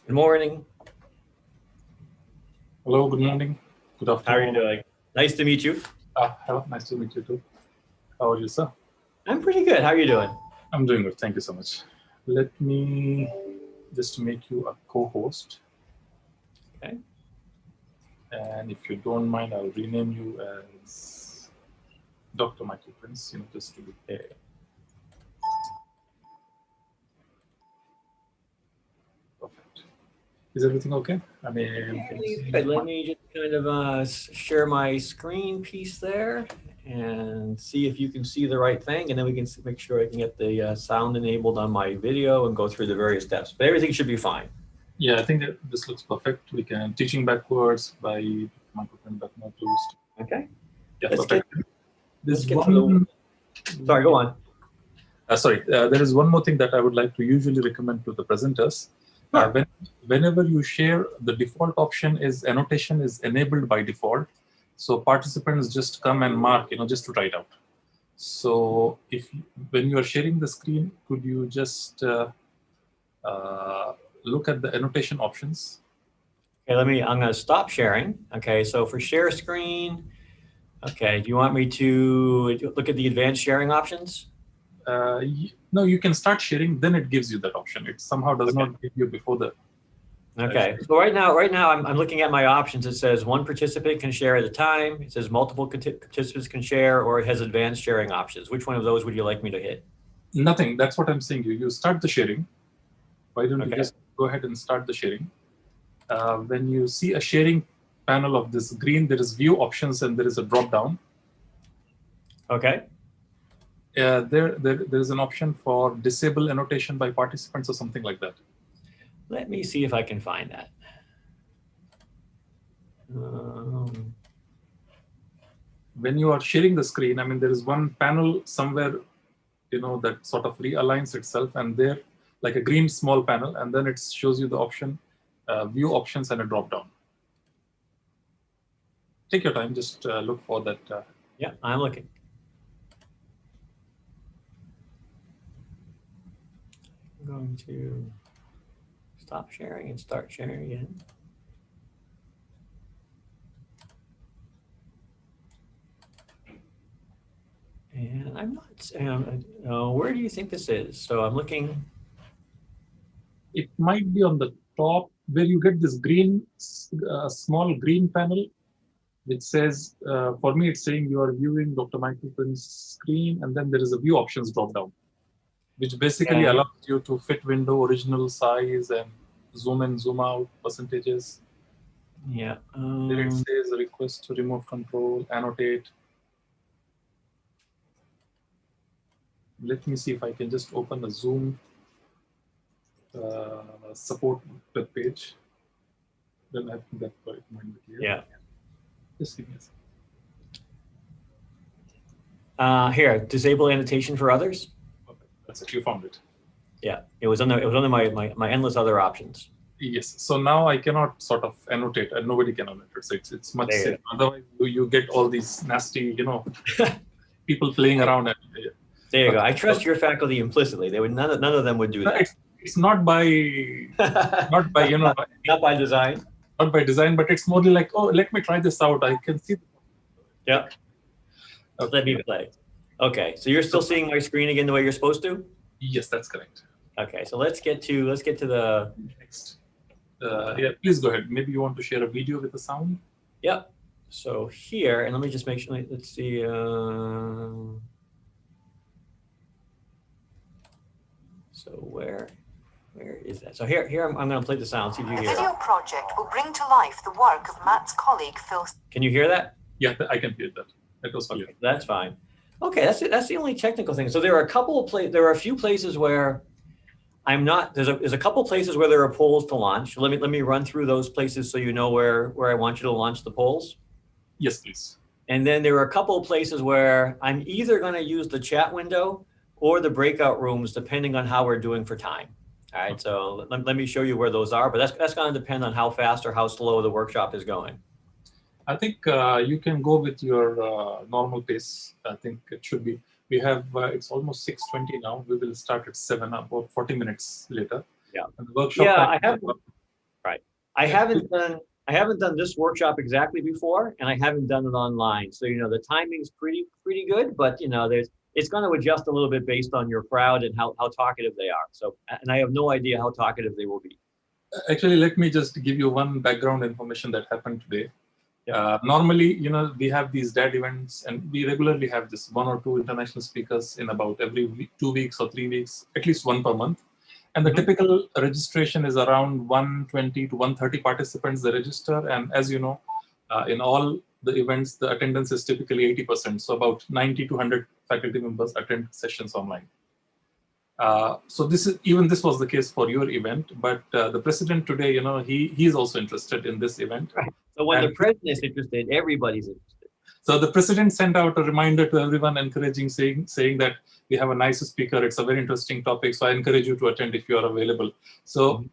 Good morning. Hello, good morning. Good afternoon. How are you doing? Nice to meet you. Hello, nice to meet you too. How are you, sir? I'm pretty good. How are you doing? I'm doing good. Thank you so much. Let me just make you a co-host. Okay. And if you don't mind, I'll rename you as Dr. Michael Prince, just to be there. Perfect. Is everything okay? I mean, good. Let me just kind of share my screen piece there and see if you can see the right thing, and then we can make sure I can get the sound enabled on my video and go through the various steps. But everything should be fine. Yeah, I think that this looks perfect. We can teaching backwards by Michael Prince. Okay. Yeah, let's perfect. Let's get to the... Sorry, go on. There is one more thing that I would like to usually recommend to the presenters. Sure. Whenever you share, the default option is annotation is enabled by default. So participants just come and mark, just to write out. So when you are sharing the screen, could you just look at the annotation options? Okay, I'm going to stop sharing. Okay, so for share screen, okay, do you want me to look at the advanced sharing options? No, you can start sharing, then it gives you that option. It somehow does not give you before the... Okay, so right now I'm looking at my options. It says one participant can share at a time. It says multiple participants can share, or it has advanced sharing options. Which one of those would you like me to hit? Nothing. That's what I'm saying. You start the sharing. Why don't you just go ahead and start the sharing? When you see a sharing panel of this green, there is view options and there is a drop down. Okay. There is an option for disable annotation by participants or something like that. Let me see if I can find that. When you are sharing the screen, I mean, there is one panel somewhere, that sort of realigns itself, and there, like a green small panel, and then it shows you the option, view options and a drop down. Take your time, just look for that. Yeah, I'm looking. I'm going to stop sharing and start sharing again. And I'm not, where do you think this is? So I'm looking. It might be on the top where you get this green, small green panel, which says, for me, it's saying you are viewing Dr. Michael Prince's screen, and then there is a view options drop down, which basically allows you to fit window, original size, and zoom in, zoom out, percentages. Yeah. There it says request to remote control, annotate. Let me see if I can just open a Zoom support web page. Then I think that might be clear. Yeah. Just give me a second. Here, disable annotation for others. Okay, that's it. You found it. Yeah, it was under my endless other options. Yes. So now I cannot sort of annotate, and nobody can annotate. So it's much safer. Otherwise, you get all these nasty, people playing around. There you go. I trust your faculty implicitly. They would none of them would do that. It's not by not by not by design. Not by design, but it's more like, oh, let me try this out. I can see. Yeah. Okay. Let me play. Okay, so you're still seeing my screen again the way you're supposed to? Yes, that's correct. Okay, so let's get to the next. Yeah, please go ahead. Maybe you want to share a video with the sound. Yep. So here, and let me just make sure. Let's see. So where is that? So here I'm going to play the sound. See if you hear. The video project will bring to life the work of Matt's colleague Phil. Can you hear that? Yeah, I can hear that. That was fine. That's fine. Okay, that's the only technical thing. So there are a few places where I'm not. There's a couple places where there are polls to launch. Let me run through those places so you know where I want you to launch the polls. Yes, please. And then there are a couple of places where I'm either going to use the chat window or the breakout rooms, depending on how we're doing for time. All right, so let me show you where those are, but that's going to depend on how fast or how slow the workshop is going. I think you can go with your normal pace. I think it should be. We have, it's almost 6:20 now. We will start at 7, about 40 minutes later. Yeah. And the workshop yeah, Right. I haven't done this workshop exactly before, and I haven't done it online. So, the timing's pretty good, but it's going to adjust a little bit based on your crowd and how talkative they are. So, and I have no idea how talkative they will be. Actually, let me just give you one background information that happened today. Yeah. Normally, we have these DAD events, and we regularly have this 1 or 2 international speakers in about every 2 weeks or 3 weeks, at least one per month. And the typical registration is around 120 to 130 participants they register. And as you know, in all the events, the attendance is typically 80%. So about 90 to 100 faculty members attend sessions online. So this was the case for your event, but the president today, he is also interested in this event. Right. So when the president is interested, everybody's interested. So the president sent out a reminder to everyone, encouraging, saying that we have a nice speaker. It's a very interesting topic, so I encourage you to attend if you are available. So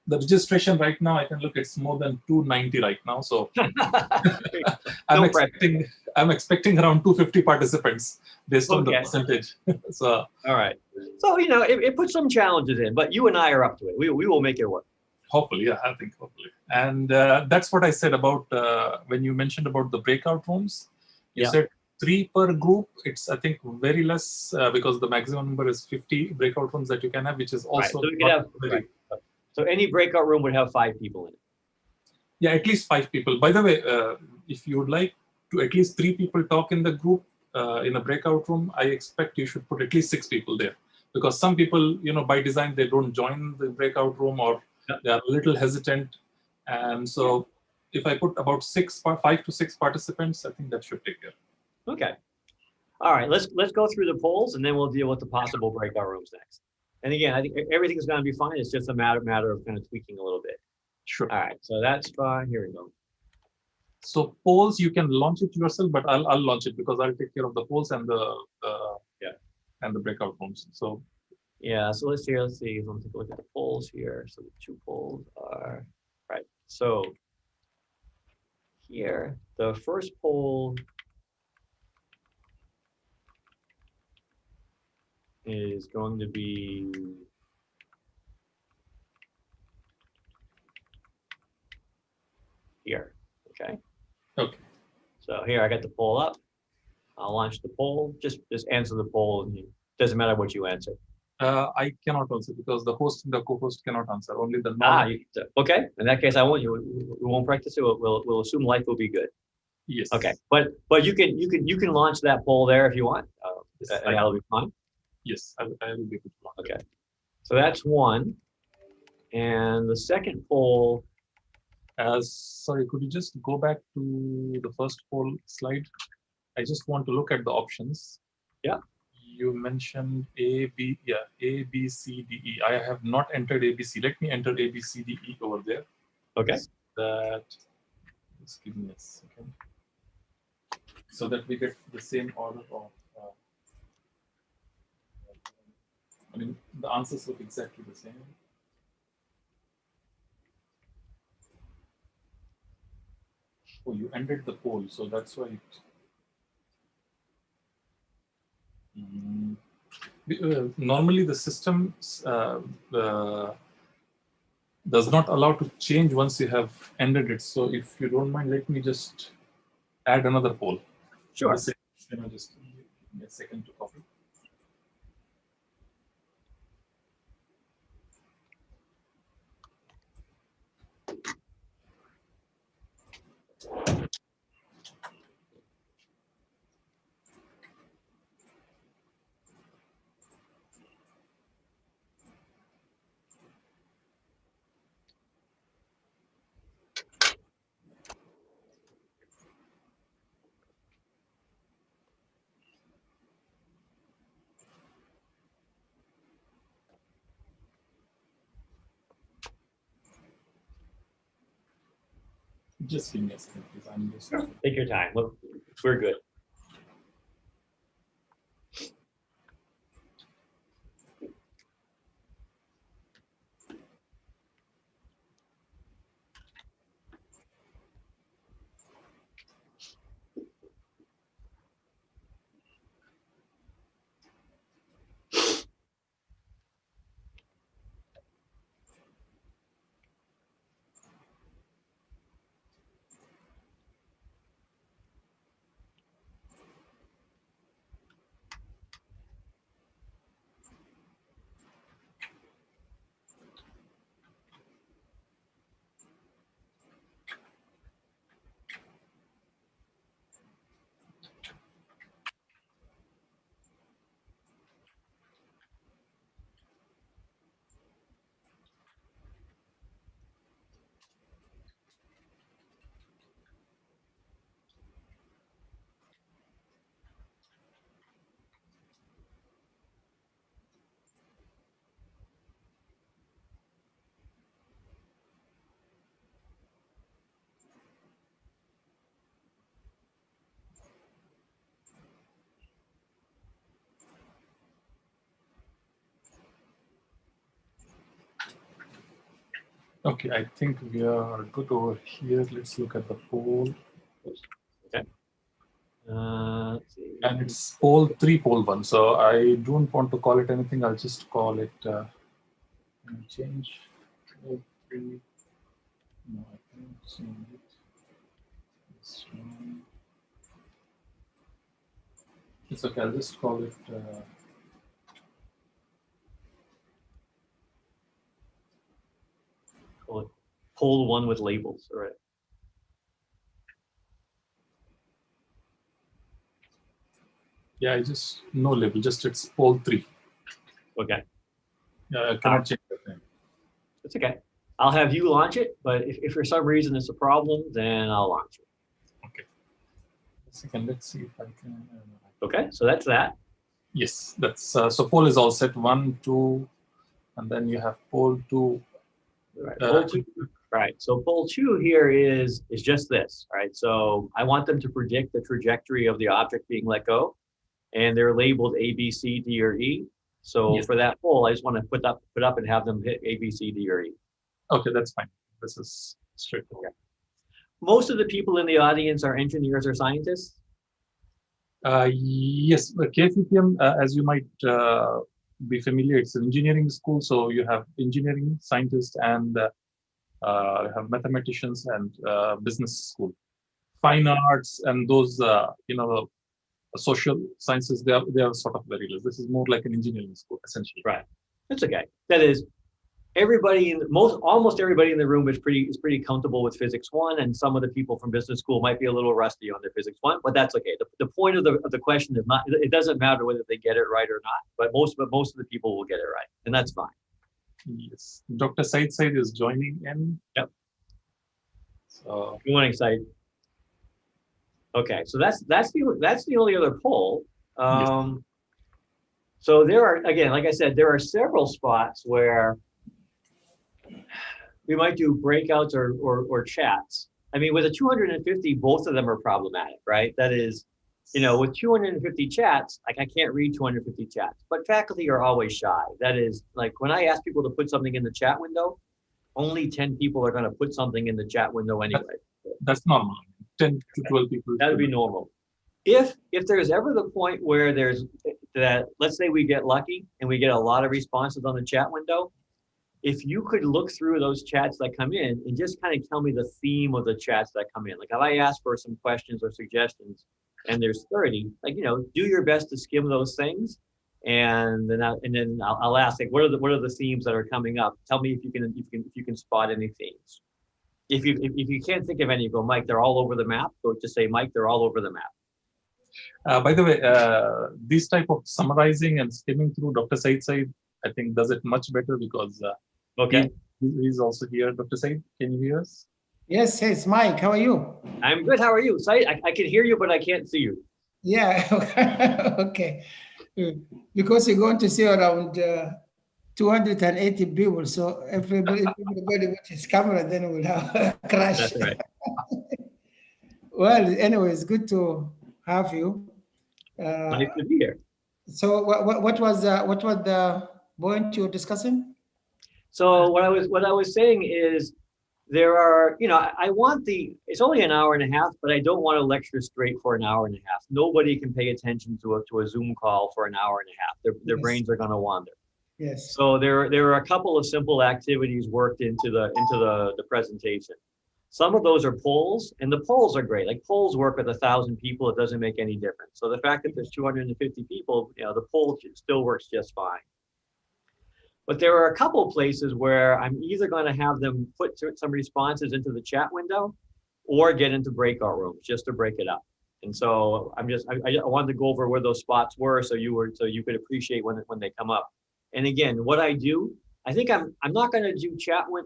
the registration right now, I can look, it's more than 290 right now. So I'm expecting around 250 participants based on the percentage. So all right. So it puts some challenges in, but you and I are up to it. We will make it work. Hopefully, yeah, I think hopefully. And that's what I said about when you mentioned about the breakout rooms. You said 3 per group. It's, I think, very less because the maximum number is 50 breakout rooms that you can have, which is also So any breakout room would have 5 people in it. Yeah, at least 5 people. By the way, if you would like to at least 3 people talk in the group in a breakout room, I expect you should put at least 6 people there, because some people, by design, they don't join the breakout room, or they are a little hesitant. And so if I put about 5 to 6 participants, I think that should take care. Okay. All right, let's go through the polls, and then we'll deal with the possible breakout rooms next. And again, I think everything's going to be fine. It's just a matter of kind of tweaking a little bit. Sure. All right, so that's fine. Here we go. So polls, you can launch it yourself, but I'll launch it because I'll take care of the polls and the breakout rooms. So so let's see. Let's take a look at the polls here. So the 2 polls are right. So here, the first poll is going to be here. Okay. Okay. So here I got the poll up. I'll launch the poll. Just answer the poll, and it doesn't matter what you answer. I cannot answer because the host and the co-host cannot answer. Only the okay. In that case, I won't. We won't practice it. We'll assume life will be good. Yes. Okay. But you can launch that poll there if you want. That'll be fine. Yes, I will be able to launch. Okay. So that's one. And the second poll. Sorry, could you just go back to the first poll slide? I just want to look at the options. Yeah. You mentioned A, B, C, D, E. I have not entered A, B, C. Let me enter A, B, C, D, E over there. Okay. Just give me a second. So that we get the same order of, the answers look exactly the same. Oh, you ended the poll, so that's why normally the system does not allow to change once you have ended it. So if you don't mind, let me just add another poll. Sure. Just give me a second to copy. Just give me a second, please. I'm just take your time. Look, we're good. Okay, I think we are good over here. Let's look at the poll. Okay. Let's see. And it's poll 3, poll 1. So I don't want to call it anything. I'll just call it change poll 3. No, I can't change it. This one. It's okay. I'll just call it. Call it poll 1 with labels. All right. Yeah, I just no label. Just it's poll 3. Okay. I cannot change that name. It's okay. I'll have you launch it, but if for some reason it's a problem, then I'll launch it. Okay. A second. Let's see if I can. Okay, so that's that. Yes, that's so. Poll is all set. 1, 2, and then you have poll 2. All right, poll 2. Right. So poll 2 here is just this. All right. So I want them to predict the trajectory of the object being let go, and they're labeled A, B, C, D, or E. So Yes. for that poll, I just want to put up and have them hit A, B, C, D, or E. Okay, that's fine. This is straightforward. Okay. Most of the people in the audience are engineers or scientists. Yes, the KFPM, as you might be familiar, it's an engineering school. So you have engineering scientists and you have mathematicians and business school. Fine arts and those, social sciences, they are sort of very less. This is more like an engineering school, essentially. Right. That's okay. That is, almost everybody in the room is pretty comfortable with physics 1, and some of the people from business school might be a little rusty on their physics 1, but that's okay. The point of the question is not, it doesn't matter whether they get it right or not, but most of the people will get it right, and that's fine. Yes, Dr. Said is joining in. Yep. So good morning, Said. Okay, so that's the only other poll. Yes. So there are, again, like I said, there are several spots where we might do breakouts or chats. I mean, with a 250, both of them are problematic, right? That is, with 250 chats, like I can't read 250 chats, but faculty are always shy. That is, like when I ask people to put something in the chat window, only 10 people are going to put something in the chat window anyway. That's normal. 10 to 12 people. That would be normal. If there's ever the point where there's that, let's say we get lucky and we get a lot of responses on the chat window, if you could look through those chats that come in and just kind of tell me the theme of the chats that come in. Like if I ask for some questions or suggestions and there's 30, like, do your best to skim those things. And then I'll ask, like, what are the themes that are coming up? Tell me if you can spot any themes. If you can't think of any, go, Mike, they're all over the map. Go just say, Mike, they're all over the map. By the way, this type of summarizing and skimming through, Dr. Said, I think, does it much better because okay, he's also here. Dr. Said, can you hear us? Yes, Mike, how are you? I'm good. How are you? Said, I can hear you, but I can't see you. Yeah, okay. Because you're going to see around 280 people, so everybody with his camera then will have a crash. That's right. Well, anyway, it's good to have you. Nice to be here. So what was the point you were discussing? So what I was saying is there are, I want it's only an hour and a half, but I don't want to lecture straight for an hour and a half. Nobody can pay attention to a Zoom call for an hour and a half. Their brains are going to wander. Yes. So there are a couple of simple activities worked into the presentation. Some of those are polls, and the polls are great. Like polls work with 1,000 people, it doesn't make any difference. So the fact that there's 250 people, the poll still works just fine. But there are a couple places where I'm either going to have them put some responses into the chat window or get into breakout rooms just to break it up. And so I wanted to go over where those spots were so you could appreciate when they come up. And again, what I do, I think I'm not going to do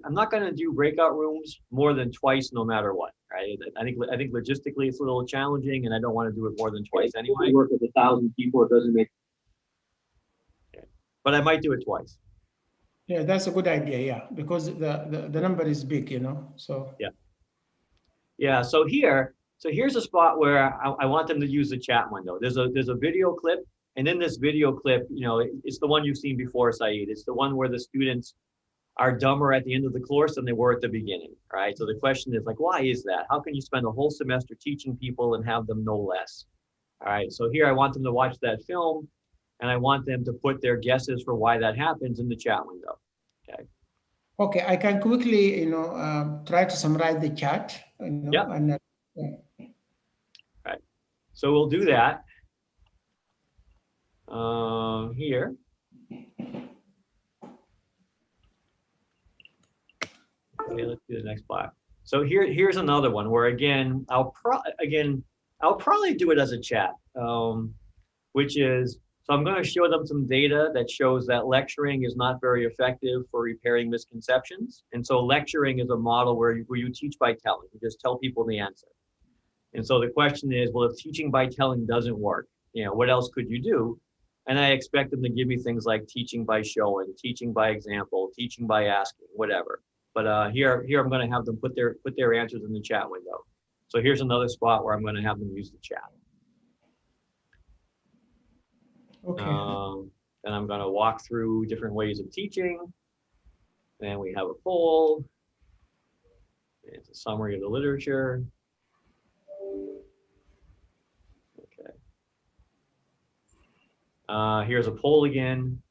I'm not going to do breakout rooms more than twice, no matter what, right? I think logistically it's a little challenging, and I don't want to do it more than twice anyway. Work with 1,000 people, it doesn't make. Okay. But I might do it twice. Yeah, that's a good idea. Yeah, because the number is big, So yeah. Yeah. So here's a spot where I want them to use the chat window. There's a video clip. And in this video clip, it's the one you've seen before, Saeed. It's the one where the students are dumber at the end of the course than they were at the beginning, right? So the question is like, why is that? How can you spend a whole semester teaching people and have them know less? All right, so here I want them to watch that film, and I want them to put their guesses for why that happens in the chat window, okay? Okay, I can quickly, try to summarize the chat, Yep. and Right. So we'll do that here. Okay, let's do the next block. So here's another one where again I'll probably do it as a chat, which is, so I'm going to show them some data that shows that lecturing is not very effective for repairing misconceptions. And so lecturing is a model where you teach by telling. You just tell people the answer. And so the question is, well, if teaching by telling doesn't work, what else could you do? And I expect them to give me things like teaching by showing, teaching by example, teaching by asking, whatever. But here I'm going to have them put their answers in the chat window. So here's another spot where I'm going to have them use the chat. okay. Then I'm going to walk through different ways of teaching. Then we have a poll. It's a summary of the literature. Okay. Here's a poll again.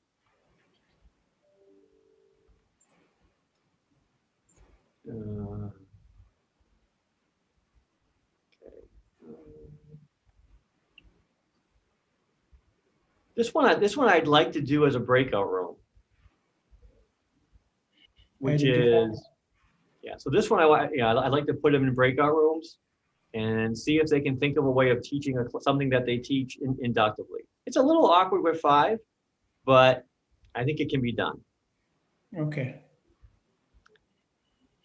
This one I'd like to do as a breakout room, which is, so this one I'd like to put them in breakout rooms and see if they can think of a way of teaching something that they teach inductively. It's a little awkward with 5, but I think it can be done. Okay.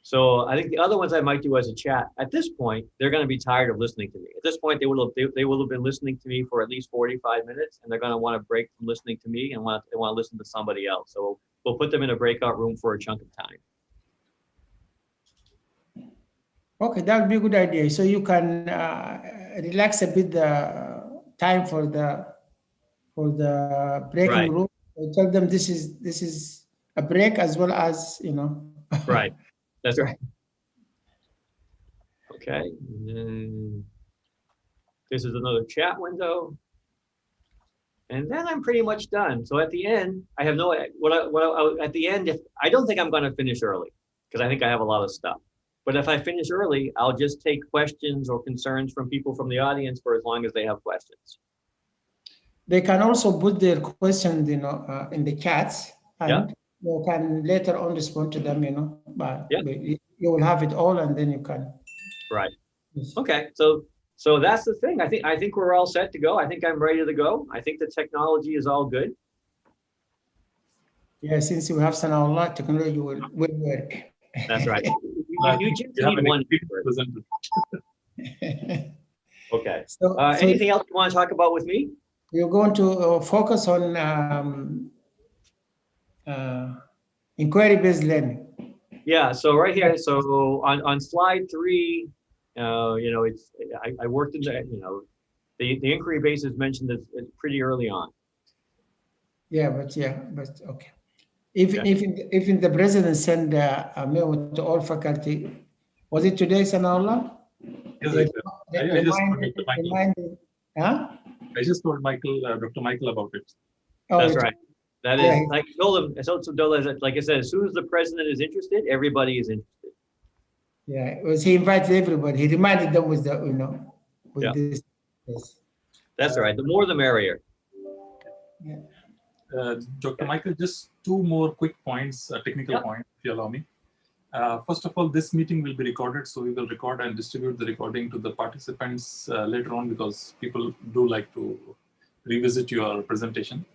So I think the other ones I might do as a chat. At this point, they're going to be tired of listening to me. At this point, they will have been listening to me for at least 45 minutes, and they're going to want to break from listening to me and they want to listen to somebody else. So we'll put them in a breakout room for a chunk of time. Okay, that would be a good idea. So you can relax a bit the time for the breaking Right. room. So tell them this is a break as well as Right. That's right. Okay. And then this is another chat window. And then I'm pretty much done. So at the end, I have at the end, I don't think I'm going to finish early because I think I have a lot of stuff. But if I finish early, I'll just take questions or concerns from people from the audience for as long as they have questions. They can also put their questions, in the chats, and you can later on respond to them, but you will have it all, and then you can. Right. Yes. Okay. So that's the thing. I think we're all set to go. I think I'm ready to go. I think the technology is all good. Yeah, since you have Sana'Allah, technology will work. That's right. You just need one presenter. Okay. So anything else you want to talk about with me? You're going to focus on inquiry-based learning. Yeah. So right here. So on slide 3, it's I worked in the inquiry base is mentioned as pretty early on. Yeah, but okay. If the president sent a mail to all faculty, was it today, Sana'Allah? Yes, I just told Michael, Dr. Michael about it. That's right. That is, like I told him, like I said, as soon as the president is interested, everybody is interested. Yeah, he invited everybody. He reminded them with this. Yes. That's right. The more the merrier. Yeah. Dr. Michael, just 2 more quick points, technical points, if you allow me. First of all, this meeting will be recorded, so we will record and distribute the recording to the participants later on because people do like to revisit your presentation.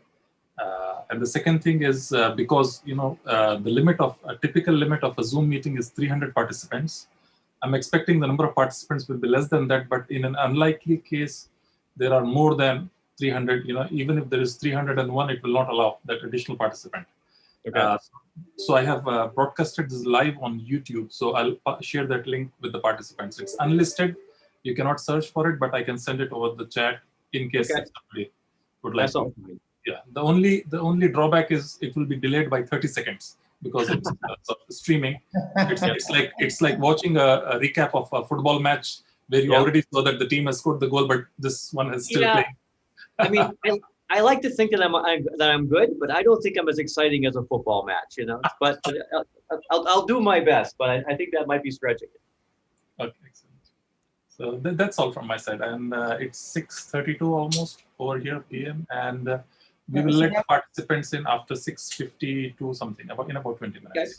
And the second thing is because the typical limit of a Zoom meeting is 300 participants. I'm expecting the number of participants will be less than that, but in an unlikely case, there are more than 300. Even if there is 301, it will not allow that additional participant. Okay. So I have broadcasted this live on YouTube. So I'll share that link with the participants. It's unlisted. You cannot search for it, but I can send it over the chat in case somebody would like to. Yeah. The only drawback is it will be delayed by 30 seconds. because it's sort of streaming. It's like watching a recap of a football match where you already saw that the team has scored the goal, but this one is still playing. I mean, I like to think that I'm good, but I don't think I'm as exciting as a football match, you know. But I'll do my best, but I think that might be stretching it. Okay, excellent. So that's all from my side, and it's 6:32 almost over here PM, and we will let the participants in after 6:52 something, in about 20 minutes. Okay.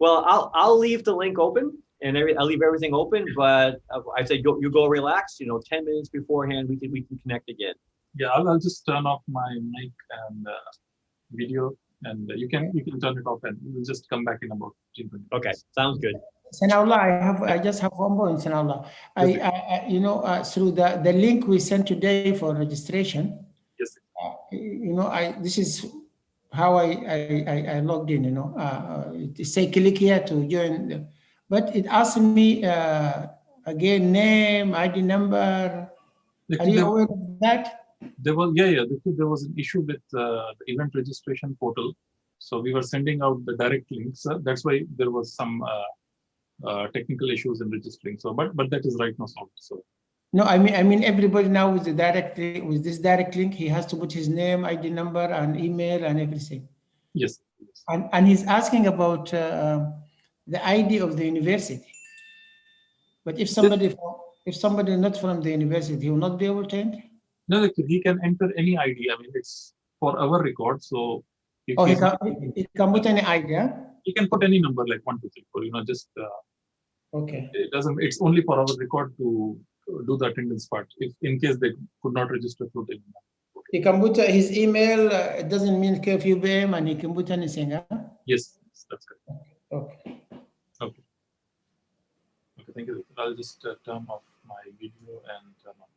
Well, I'll leave the link open, and I'll leave everything open. But I say you go relax. 10 minutes beforehand, we can connect again. Yeah, I'll just turn off my mic and video, and you can turn it off, and we'll just come back in about 15 minutes. Okay, sounds good. Sanaullah, I just have one point, Sanaullah. Through the link we sent today for registration. Yes. This is how I logged in. It say click here to join, but it asked me again name, ID number. Are you aware of that? There was there was an issue with the event registration portal, so we were sending out the direct links. That's why there was some technical issues in registering. So, but that is right now solved. So. No, I mean everybody now with this direct link, he has to put his name, ID number, and email and everything. Yes. And he's asking about the ID of the university. But if somebody not from the university, he will not be able to enter. No, he can enter any ID. I mean, it's for our record. So he can put any ID. Yeah? He can put any number like 1, 2, 3, 4. Just okay. It doesn't. It's only for our record to do the attendance part. If in case they could not register through the email. He can put his email. It doesn't mean KFUBM, and he can put anything. Huh? Yes, that's correct. Okay. Okay. Thank you. I'll just turn off my video and turn on.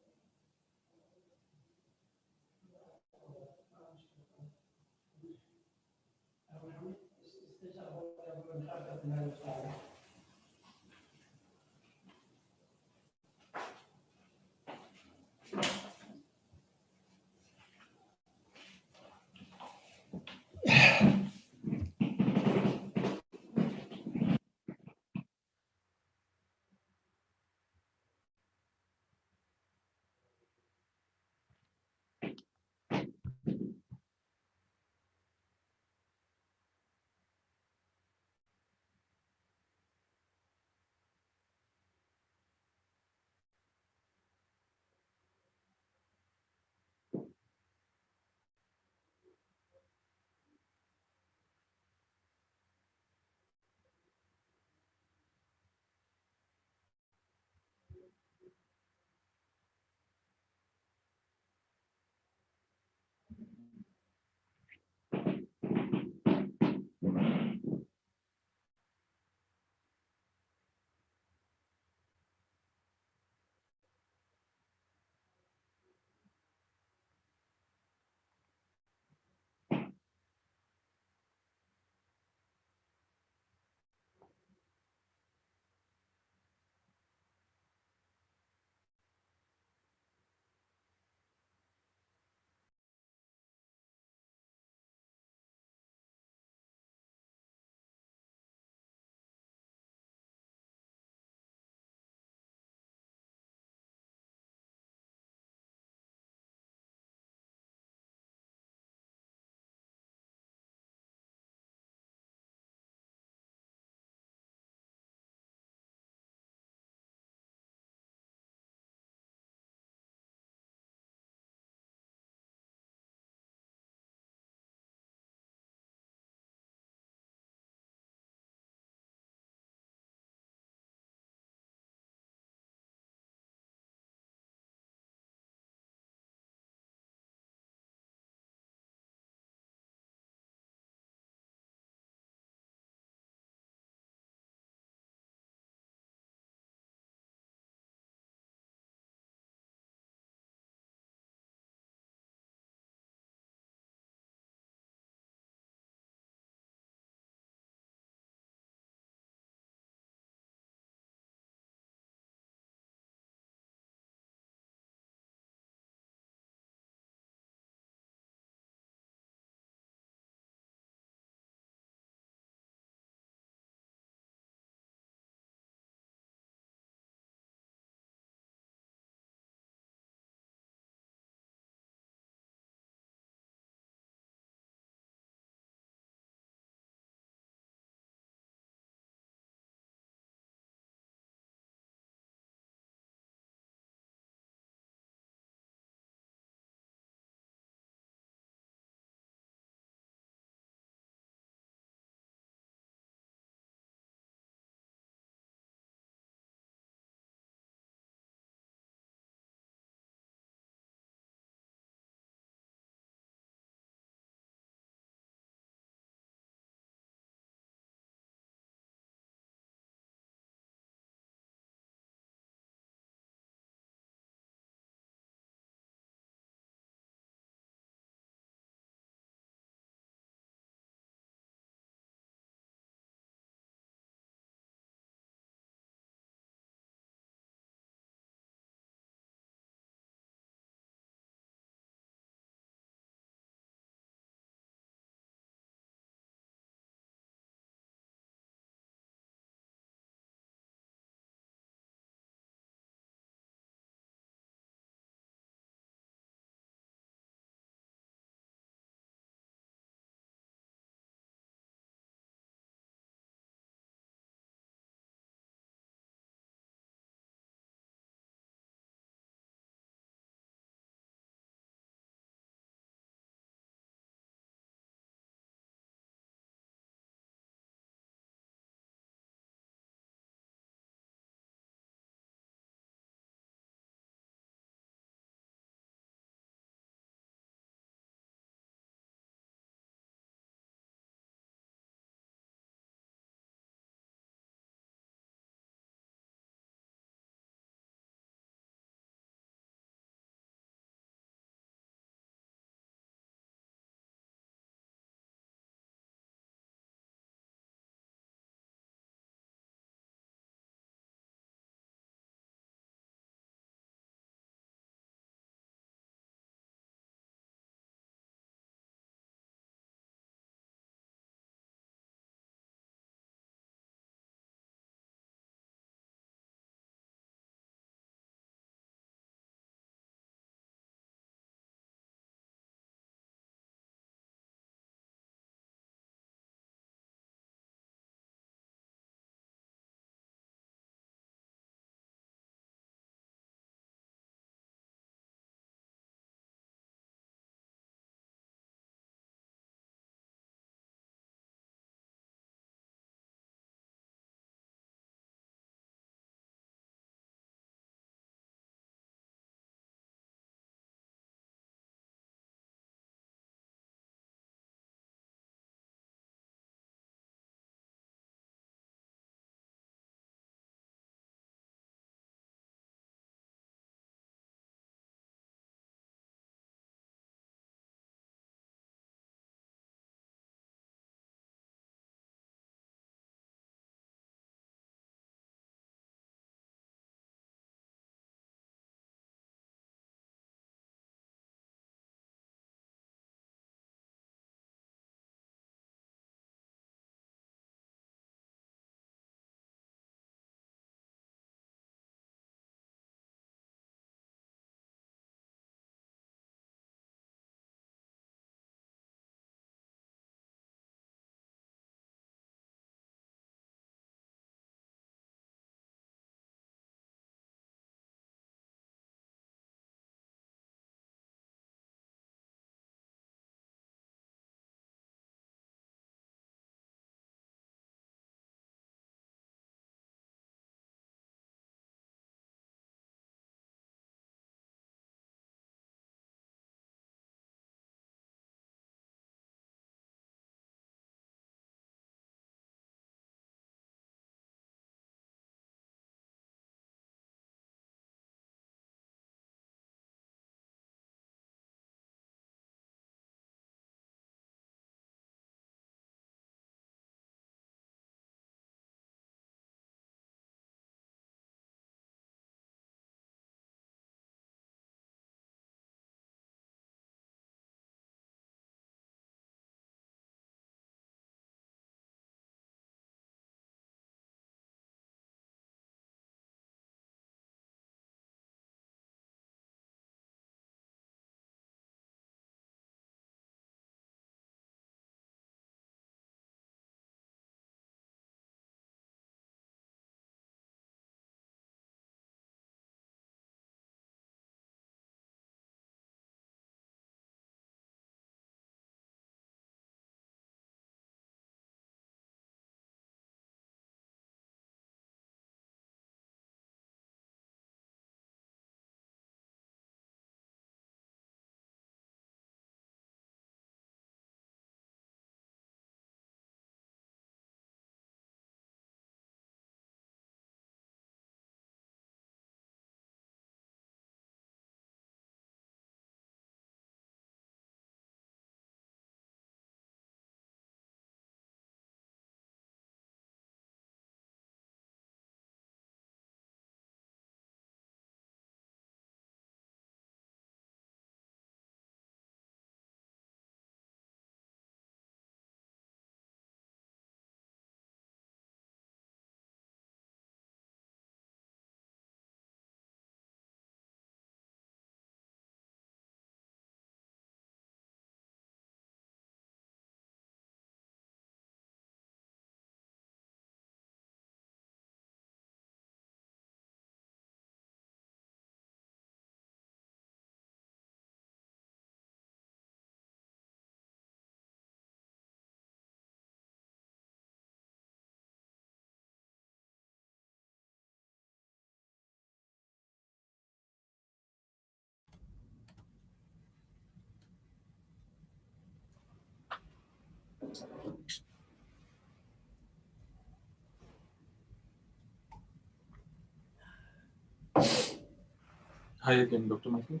Hi again, Dr. Michael.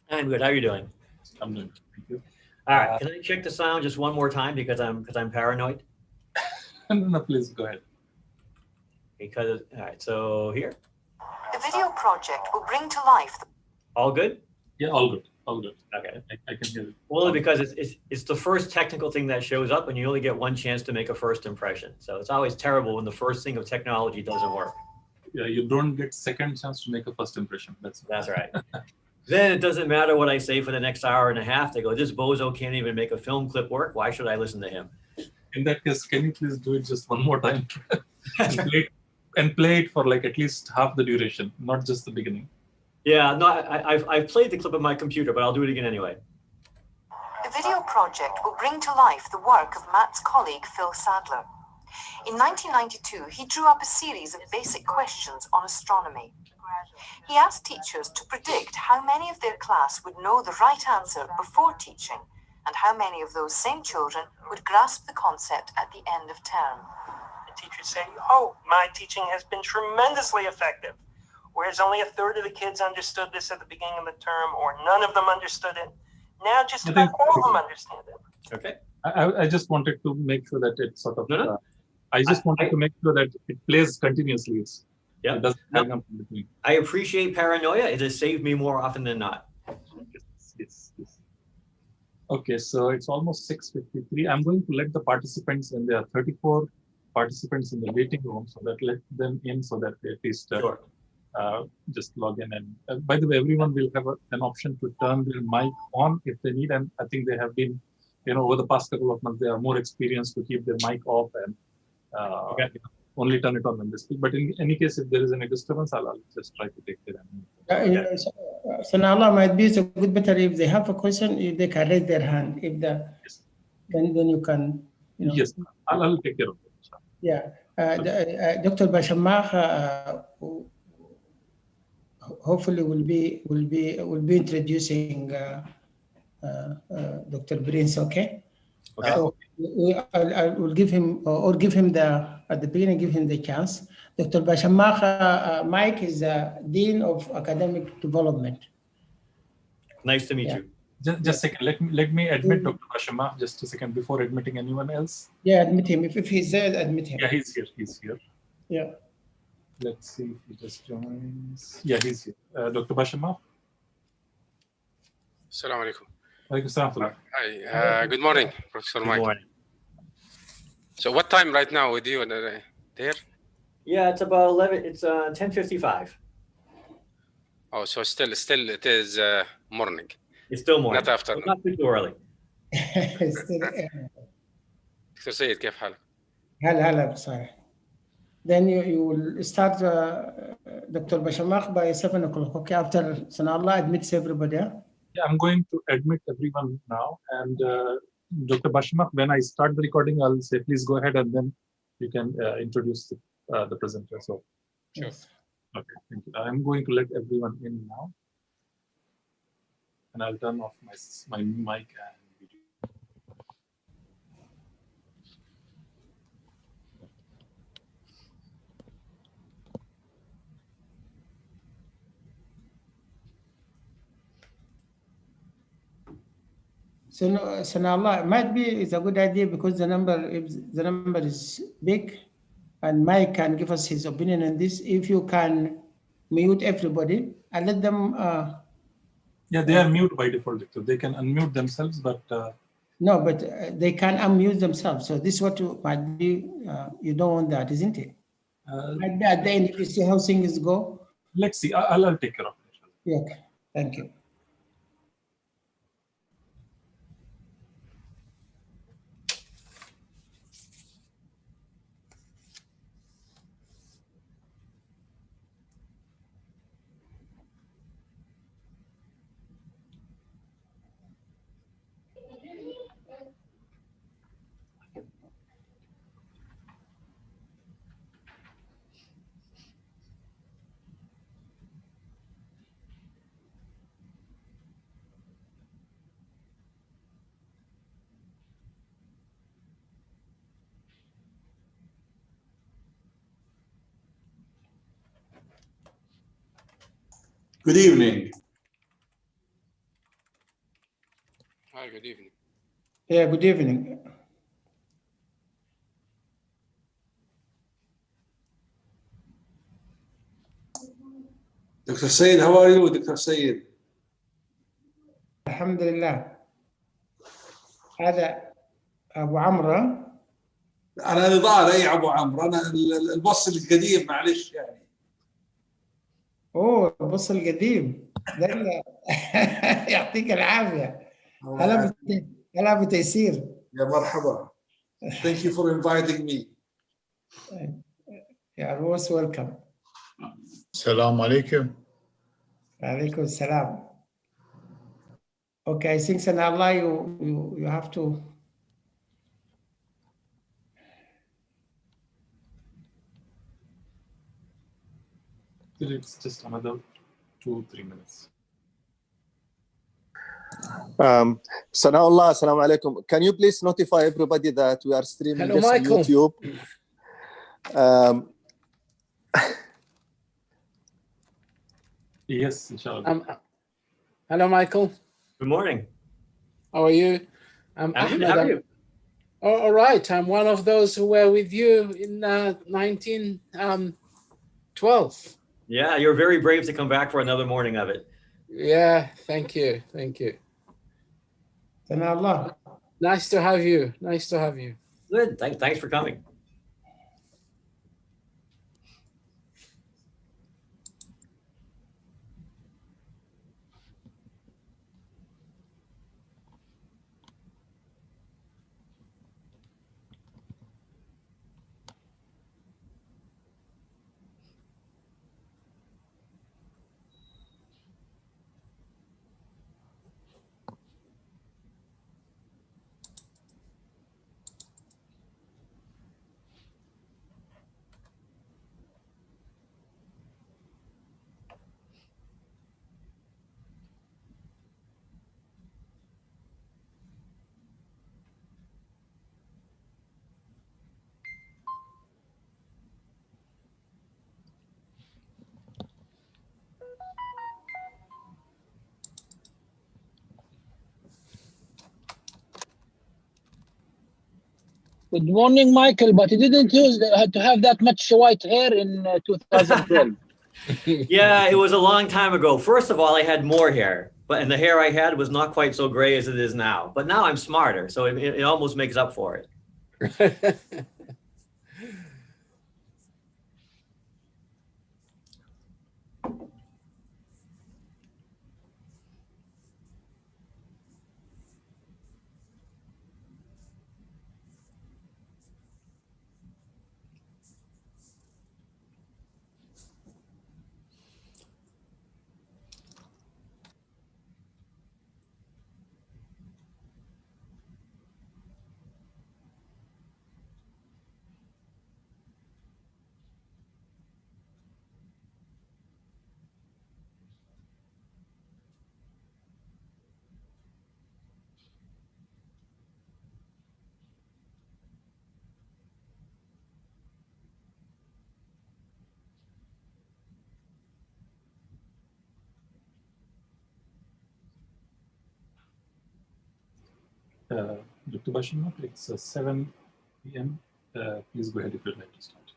I'm good. How are you doing? I'm doing. Thank you. All right. Can I check the sound just one more time because I'm paranoid? No, please go ahead. Because all right. So here, The video project will bring to life the all good. Yeah, all good. All good. Okay. I can hear it. Only because it's the first technical thing that shows up, and you only get one chance to make a first impression. So it's always terrible when the first thing of technology doesn't work. Yeah, you don't get second chance to make a first impression. That's right. Then it doesn't matter what I say for the next hour and a half. They go, this bozo can't even make a film clip work. Why should I listen to him? In that case, can you please do it just one more time and play it for like at least half the duration, not just the beginning. Yeah, no, I've played the clip on my computer, but I'll do it again anyway. The video project will bring to life the work of Matt's colleague Phil Sadler. In 1992, he drew up a series of basic questions on astronomy. He asked teachers to predict how many of their class would know the right answer before teaching, and how many of those same children would grasp the concept at the end of term. The teachers say, oh, my teaching has been tremendously effective, whereas only a third of the kids understood this at the beginning of the term, or none of them understood it. Now just about all of them understand it. Okay. I just wanted to make sure that it sort of. No. I just wanted to make sure that it plays continuously. Yeah. It doesn't hang up in between. I appreciate paranoia. It has saved me more often than not. Yes. Okay, so it's almost 6:53. I'm going to let the participants, and there are 34 participants in the waiting room, so that let them in so that they at least Sure. just log in. And by the way, everyone will have an option to turn their mic on if they need. And I think they have been, over the past couple of months, they are more experienced to keep their mic off and only turn it on when they speak. But in any case, if there is any disturbance, I'll just try to take it. Sanallah, might be so good better if they have a question, if they can raise their hand. If then you can. Yes, I'll take care of it. Yeah, Dr. Bashamah hopefully will be introducing Dr. Prince. Okay. Okay. So I will give him at the beginning, give him the chance. Dr. Bashamah Mike is the Dean of Academic Development. Nice to meet you. Just a second. Let me admit Dr. Bashama just a second before admitting anyone else. Yeah, admit him. If he's there, admit him. Yeah, he's here. Yeah. Let's see if he just joins. Yeah, he's here. Dr. Bashama. Assalamu alaikum. Alaikum salam. Hi. Good morning, Professor Mike. Good morning. So what time right now with you there? Yeah, it's about 11. It's 10:55. Oh, so still it is morning. It's still morning. Not afternoon. It's not too early. دكتور سيد كيف حالك؟ هلا بصالح. Then you will start Dr. Bashamak by 7 o'clock. Okay, after Sanallah admits everybody. Yeah, I'm going to admit everyone now. And Dr. Bashamak, when I start the recording, I'll say, please go ahead, and then you can introduce the presenter. So, sure. Okay, thank you. I'm going to let everyone in now. And I'll turn off my mic and video. So Sanallah, might be it's a good idea because the number is big, and Mike can give us his opinion on this. If you can mute everybody and let them. Yeah, they are mute by default. So they can unmute themselves, but no, but they can unmute themselves. So this is what might be. You don't want that, isn't it? Might be at the end if you see how things go. Let's see. I'll take care of it. Yeah, okay. Thank you. Good evening. Hi, good evening. Yeah, good evening. Dr. Said, how are you, Dr. Said? الحمد لله. هذا أبو عمرو. أنا نضال أي أبو عمرو، أنا البص القديم معلش يعني. أوه البص القديم ده يعطيك العافية. هلا بتيسير. يا مرحبا. Thank you for inviting me. You're most welcome. السلام عليكم. وعليكم السلام. Okay, I think Sanallah, you have to. It's just another 2-3 minutes. Sanallah, assalamu alaikum. Can you please notify everybody that we are streaming Hello, this on Michael. YouTube? Yes, inshallah. Hello, Michael. Good morning. How are you? How Ahmed. are you? All right. I'm one of those who were with you in 1912. Yeah, you're very brave to come back for another morning of it. Yeah, thank you. Thank you. Sanallah. Nice to have you. Nice to have you. Good. Thanks for coming. Good morning, Michael, but you didn't use to have that much white hair in 2012. Yeah, it was a long time ago. First of all, I had more hair, and the hair I had was not quite so gray as it is now. But now I'm smarter, so it almost makes up for it. Dr. Bashir, it's 7 p.m. Please go ahead if you'd like to start.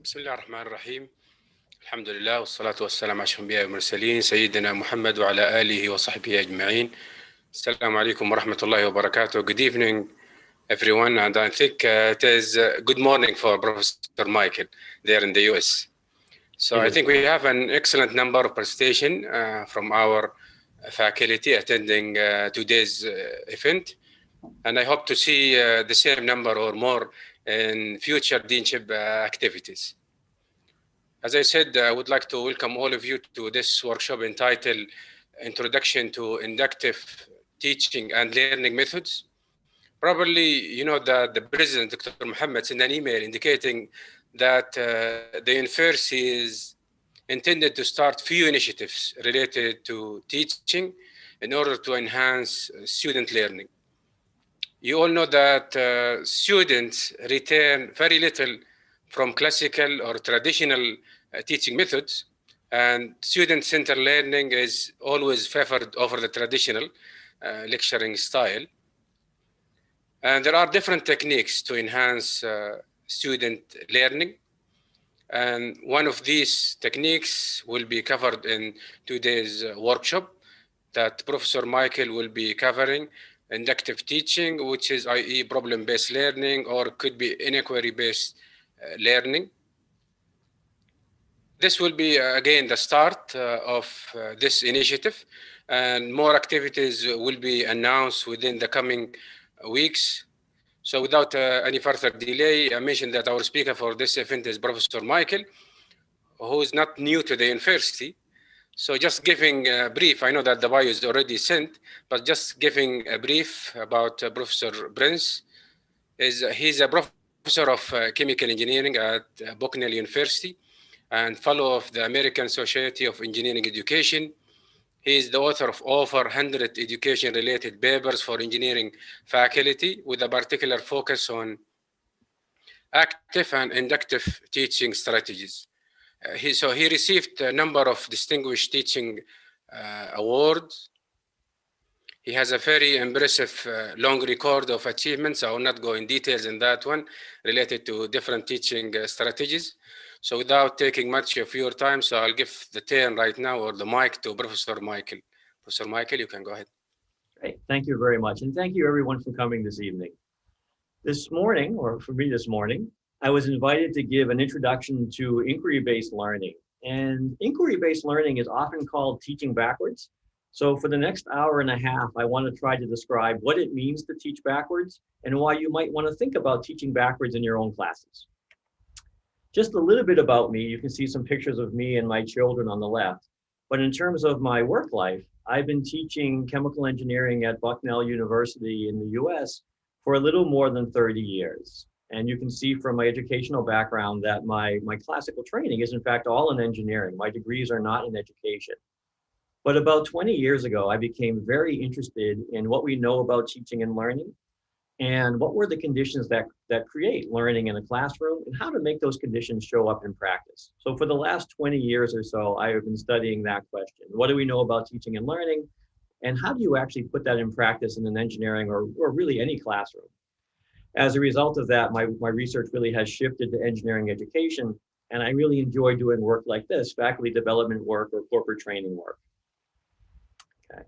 بسم الله الرحمن الرحيم. الحمد لله والصلاة والسلام على أشرف الأنبياء والمرسلين سيدنا محمد وعلى آله وصحبه أجمعين. السلام عليكم ورحمة الله وبركاته. Good evening, everyone, and I think it is good morning for Professor Michael there in the US. So I think we have an excellent number of presentation from our faculty attending today's event, and I hope to see the same number or more in future deanship activities. As I said, I would like to welcome all of you to this workshop entitled Introduction to Inductive Teaching and Learning Methods. Probably, you know that the President, Dr. Mohammed, sent an email indicating that the university is intended to start few initiatives related to teaching in order to enhance student learning. You all know that students return very little from classical or traditional teaching methods, and student-centered learning is always favored over the traditional lecturing style. And there are different techniques to enhance student learning. And one of these techniques will be covered in today's workshop that Professor Michael will be covering, inductive teaching, which is i.e. problem-based learning, or could be inquiry-based learning. This will be, again, the start of this initiative, and more activities will be announced within the coming weeks. So without any further delay, I mentioned that our speaker for this event is Professor Michael, who is not new to the university. So just giving a brief, I know that the bio is already sent, but just giving a brief about Professor Prince. He's a professor of chemical engineering at Bucknell University and fellow of the American Society of Engineering Education. He is the author of over 100 education-related papers for engineering faculty, with a particular focus on active and inductive teaching strategies. So he received a number of distinguished teaching awards. He has a very impressive long record of achievements. I will not go in details in that one related to different teaching strategies. So without taking much of your time, so I'll give the turn right now, or the mic, to Professor Michael. Professor Michael, you can go ahead. Great, thank you very much. And thank you everyone for coming this evening. This morning, or for me this morning, I was invited to give an introduction to inquiry-based learning. And inquiry-based learning is often called teaching backwards. So for the next hour and a half, I want to try to describe what it means to teach backwards and why you might want to think about teaching backwards in your own classes. Just a little bit about me. You can see some pictures of me and my children on the left. But in terms of my work life, I've been teaching chemical engineering at Bucknell University in the US for a little more than 30 years. And you can see from my educational background that my classical training is in fact all in engineering. My degrees are not in education. But about 20 years ago, I became very interested in what we know about teaching and learning, and what were the conditions that create learning in a classroom, and how to make those conditions show up in practice. So for the last 20 years or so, I have been studying that question. What do we know about teaching and learning? And how do you actually put that in practice in an engineering or really any classroom? As a result of that, my research really has shifted to engineering education, and I really enjoy doing work like this, faculty development work or corporate training work. Okay.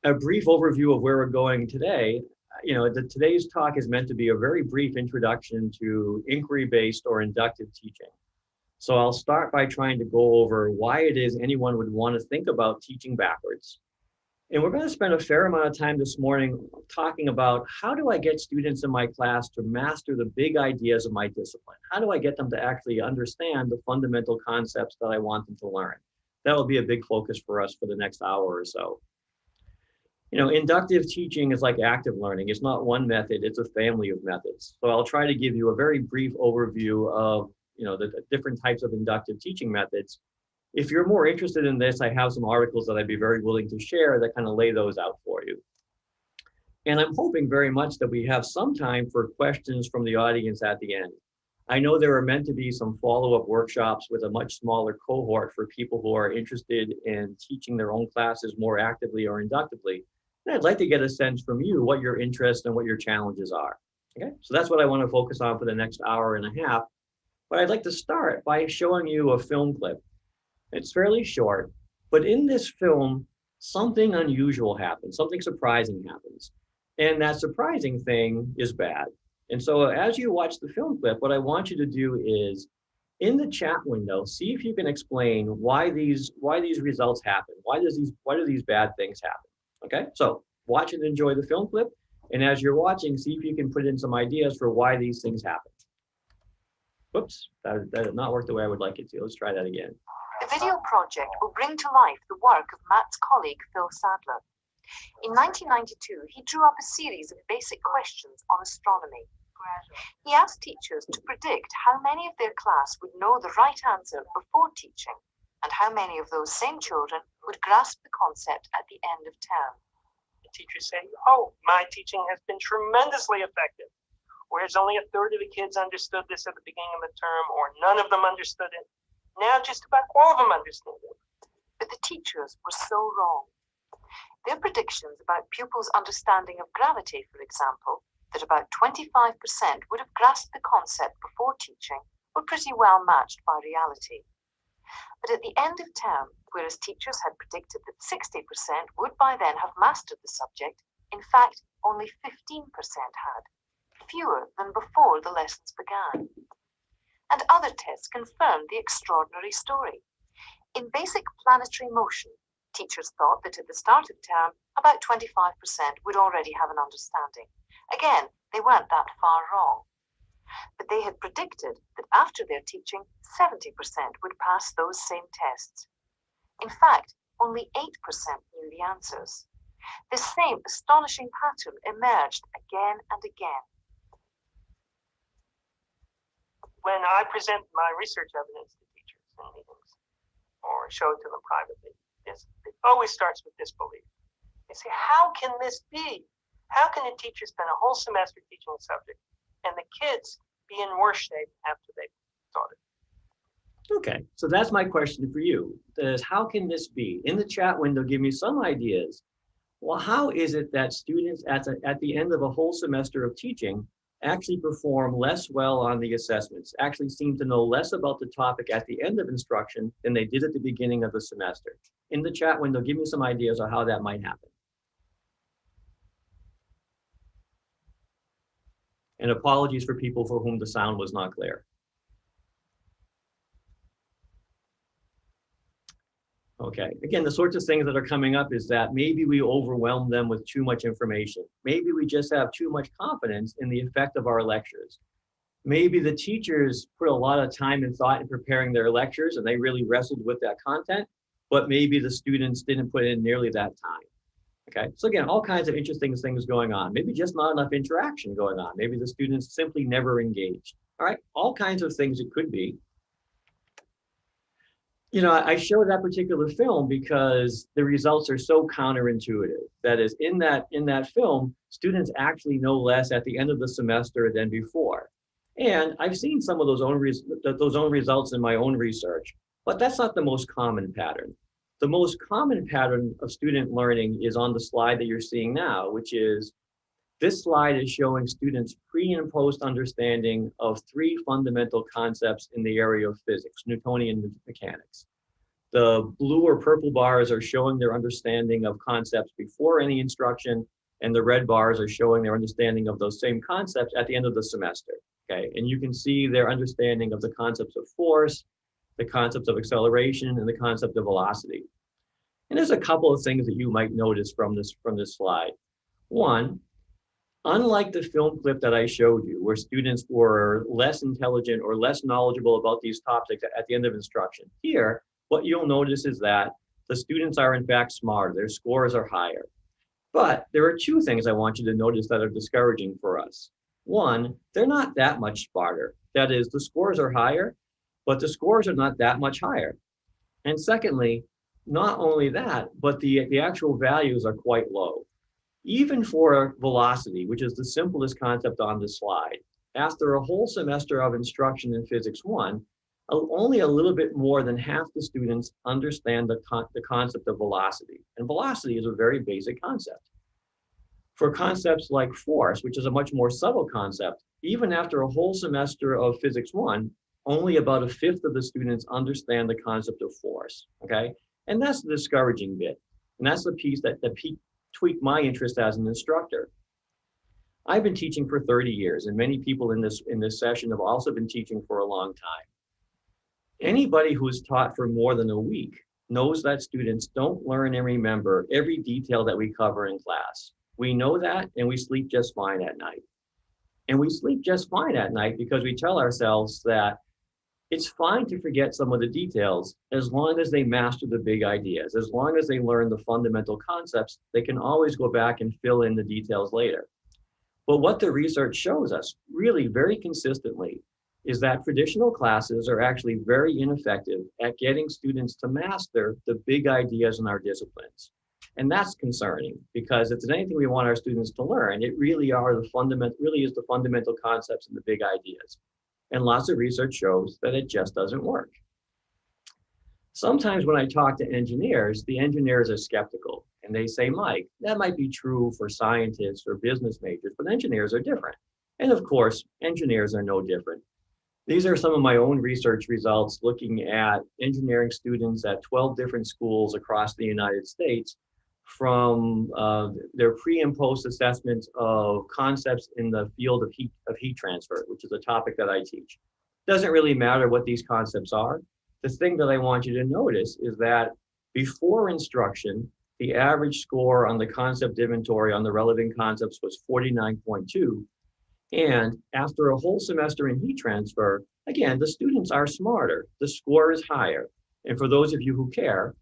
A brief overview of where we're going today. Today's talk is meant to be a very brief introduction to inquiry-based or inductive teaching. So I'll start by trying to go over why it is anyone would want to think about teaching backwards. And we're going to spend a fair amount of time this morning talking about how do I get students in my class to master the big ideas of my discipline? How do I get them to actually understand the fundamental concepts that I want them to learn? That will be a big focus for us for the next hour or so. Inductive teaching is like active learning. It's not one method, it's a family of methods. So I'll try to give you a very brief overview of the different types of inductive teaching methods. If you're more interested in this, I have some articles that I'd be very willing to share that kind of lay those out for you. And I'm hoping very much that we have some time for questions from the audience at the end. I know there are meant to be some follow-up workshops with a much smaller cohort for people who are interested in teaching their own classes more actively or inductively. And I'd like to get a sense from you what your interests and what your challenges are. Okay, so that's what I want to focus on for the next hour and a half. But I'd like to start by showing you a film clip. It's fairly short, but in this film, something unusual happens, something surprising happens. And that surprising thing is bad. And so as you watch the film clip, what I want you to do is, in the chat window, see if you can explain why these results happen. Why do these bad things happen? Okay, so watch and enjoy the film clip. And as you're watching, see if you can put in some ideas for why these things happen. Whoops, that did not work the way I would like it to. Let's try that again. The video project will bring to life the work of Matt's colleague, Phil Sadler. In 1992, he drew up a series of basic questions on astronomy. He asked teachers to predict how many of their class would know the right answer before teaching, and how many of those same children would grasp the concept at the end of term. The teachers say, oh, my teaching has been tremendously effective, whereas only a third of the kids understood this at the beginning of the term, or none of them understood it. Now just about all of them understand it. But the teachers were so wrong. Their predictions about pupils' understanding of gravity, for example, that about 25% would have grasped the concept before teaching, were pretty well matched by reality. But at the end of term, whereas teachers had predicted that 60% would by then have mastered the subject, in fact, only 15% had, fewer than before the lessons began. And other tests confirmed the extraordinary story. In basic planetary motion, teachers thought that at the start of term, about 25% would already have an understanding. Again, they weren't that far wrong. But they had predicted that after their teaching, 70% would pass those same tests. In fact, only 8% knew the answers. This same astonishing pattern emerged again and again. When I present my research evidence to teachers in meetings or show it to them privately, it always starts with disbelief. They say, how can this be? How can a teacher spend a whole semester teaching a subject and the kids be in worse shape after they've taught it? Okay, so that's my question for you. Is how can this be? In the chat window, give me some ideas. Well, how is it that students at the end of a whole semester of teaching actually perform less well on the assessments, actually seem to know less about the topic at the end of instruction than they did at the beginning of the semester? In the chat window, give me some ideas on how that might happen. And apologies for people for whom the sound was not clear. Okay, again, the sorts of things that are coming up is that maybe we overwhelm them with too much information. Maybe we just have too much confidence in the effect of our lectures. Maybe the teachers put a lot of time and thought in preparing their lectures and they really wrestled with that content, but maybe the students didn't put in nearly that time. Okay, so again, all kinds of interesting things going on. Maybe just not enough interaction going on. Maybe the students simply never engaged. All right, all kinds of things it could be. You know, I showed that particular film because the results are so counterintuitive. That is, in that film, students actually know less at the end of the semester than before. And I've seen some of those own results in my own research, but that's not the most common pattern. The most common pattern of student learning is on the slide that you're seeing now, which is this slide is showing students pre and post understanding of 3 fundamental concepts in the area of physics, Newtonian mechanics. The blue or purple bars are showing their understanding of concepts before any instruction, and the red bars are showing their understanding of those same concepts at the end of the semester. Okay, and you can see their understanding of the concepts of force, the concepts of acceleration, and the concept of velocity. And there's a couple of things that you might notice from this slide. One, unlike the film clip that I showed you, where students were less intelligent or less knowledgeable about these topics at the end of instruction, here, what you'll notice is that the students are in fact smarter, their scores are higher. But there are 2 things I want you to notice that are discouraging for us. One, they're not that much smarter. That is, the scores are higher, but the scores are not that much higher. And secondly, not only that, but the actual values are quite low. Even for velocity, which is the simplest concept on this slide, after a whole semester of instruction in Physics 1, only a little bit more than half the students understand the concept of velocity. And velocity is a very basic concept. For concepts like force, which is a much more subtle concept, even after a whole semester of Physics 1, only about a fifth of the students understand the concept of force, okay? And that's the discouraging bit. And that's the piece that tweaked my interest as an instructor. I've been teaching for 30 years, and many people in this session have also been teaching for a long time. Anybody who's taught for more than a week knows that students don't learn and remember every detail that we cover in class. We know that, and we sleep just fine at night. And we sleep just fine at night because we tell ourselves that it's fine to forget some of the details as long as they master the big ideas. As long as they learn the fundamental concepts, they can always go back and fill in the details later. But what the research shows us really very consistently is that traditional classes are actually very ineffective at getting students to master the big ideas in our disciplines. And that's concerning because if there's anything we want our students to learn, it really is the fundamental concepts and the big ideas. And lots of research shows that it just doesn't work. Sometimes when I talk to engineers, the engineers are skeptical and they say, Mike, that might be true for scientists or business majors, but engineers are different. And of course, engineers are no different. These are some of my own research results looking at engineering students at 12 different schools across the United States from their pre and post assessments of concepts in the field of heat transfer, which is a topic that I teach. Doesn't really matter what these concepts are. The thing that I want you to notice is that before instruction, the average score on the concept inventory on the relevant concepts was 49.2. And after a whole semester in heat transfer, again, the students are smarter, the score is higher. And for those of you who care,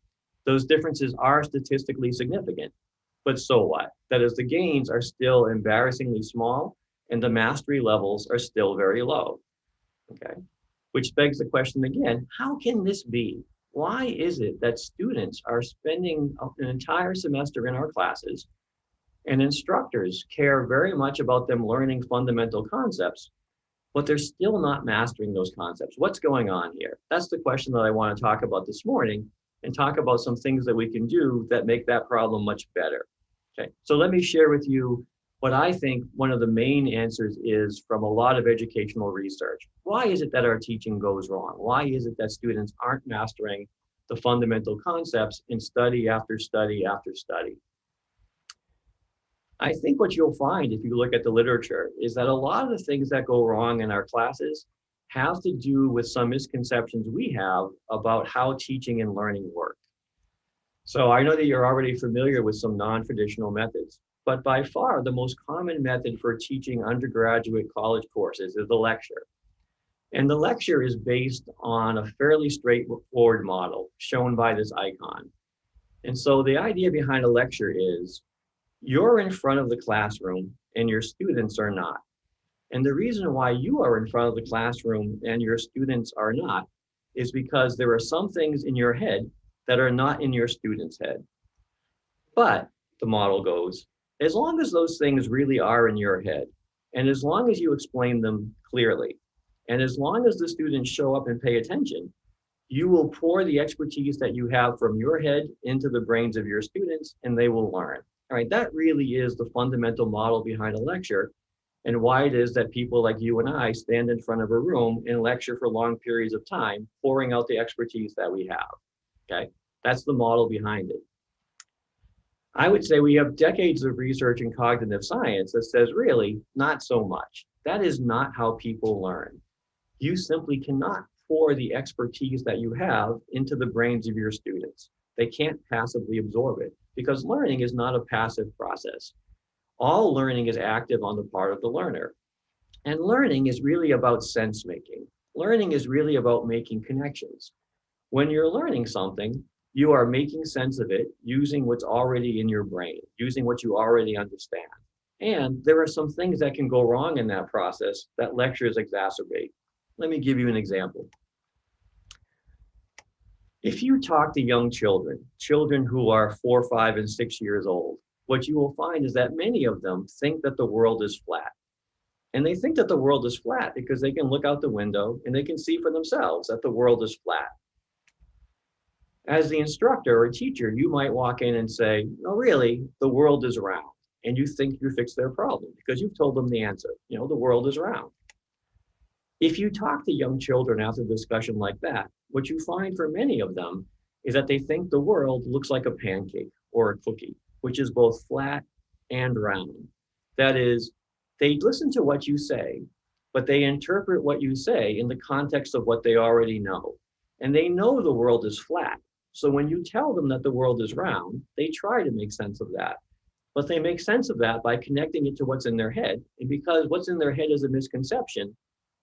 those differences are statistically significant. But so what? That is, the gains are still embarrassingly small and the mastery levels are still very low, okay? Which begs the question again, how can this be? Why is it that students are spending an entire semester in our classes and instructors care very much about them learning fundamental concepts, but they're still not mastering those concepts? What's going on here? That's the question that I want to talk about this morning and talk about some things that we can do that make that problem much better. Okay, so let me share with you what I think one of the main answers is from a lot of educational research. Why is it that our teaching goes wrong? Why is it that students aren't mastering the fundamental concepts in study after study after study? I think what you'll find if you look at the literature is that a lot of the things that go wrong in our classes have to do with some misconceptions we have about how teaching and learning work. So I know that you're already familiar with some non-traditional methods, but by far the most common method for teaching undergraduate college courses is the lecture. And the lecture is based on a fairly straightforward model shown by this icon. And so the idea behind a lecture is you're in front of the classroom and your students are not. And the reason why you are in front of the classroom and your students are not is because there are some things in your head that are not in your student's head. But the model goes, as long as those things really are in your head, and as long as you explain them clearly, and as long as the students show up and pay attention, you will pour the expertise that you have from your head into the brains of your students and they will learn. All right, that really is the fundamental model behind a lecture and why it is that people like you and I stand in front of a room and lecture for long periods of time, pouring out the expertise that we have, okay? That's the model behind it. I would say we have decades of research in cognitive science that says really not so much. That is not how people learn. You simply cannot pour the expertise that you have into the brains of your students. They can't passively absorb it because learning is not a passive process. All learning is active on the part of the learner. And learning is really about sense making. Learning is really about making connections. When you're learning something, you are making sense of it using what's already in your brain, using what you already understand. And there are some things that can go wrong in that process that lectures exacerbate. Let me give you an example. If you talk to young children, children who are 4, 5, and 6 years old, what you will find is that many of them think that the world is flat. And they think that the world is flat because they can look out the window and they can see for themselves that the world is flat. As the instructor or teacher, you might walk in and say, no, really, the world is round. And you think you fixed their problem because you've told them the answer. You know, the world is round. If you talk to young children after a discussion like that, what you find for many of them is that they think the world looks like a pancake or a cookie, which is both flat and round. That is, they listen to what you say, but they interpret what you say in the context of what they already know. And they know the world is flat. So when you tell them that the world is round, they try to make sense of that. But they make sense of that by connecting it to what's in their head. And because what's in their head is a misconception,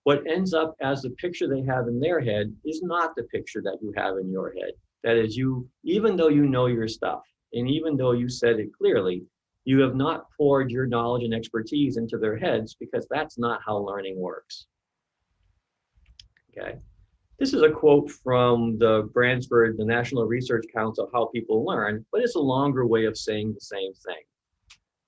what ends up as the picture they have in their head is not the picture that you have in your head. That is, you, even though you know your stuff, and even though you said it clearly, you have not poured your knowledge and expertise into their heads because that's not how learning works. Okay. This is a quote from the Bransford, the National Research Council, How People Learn, but it's a longer way of saying the same thing.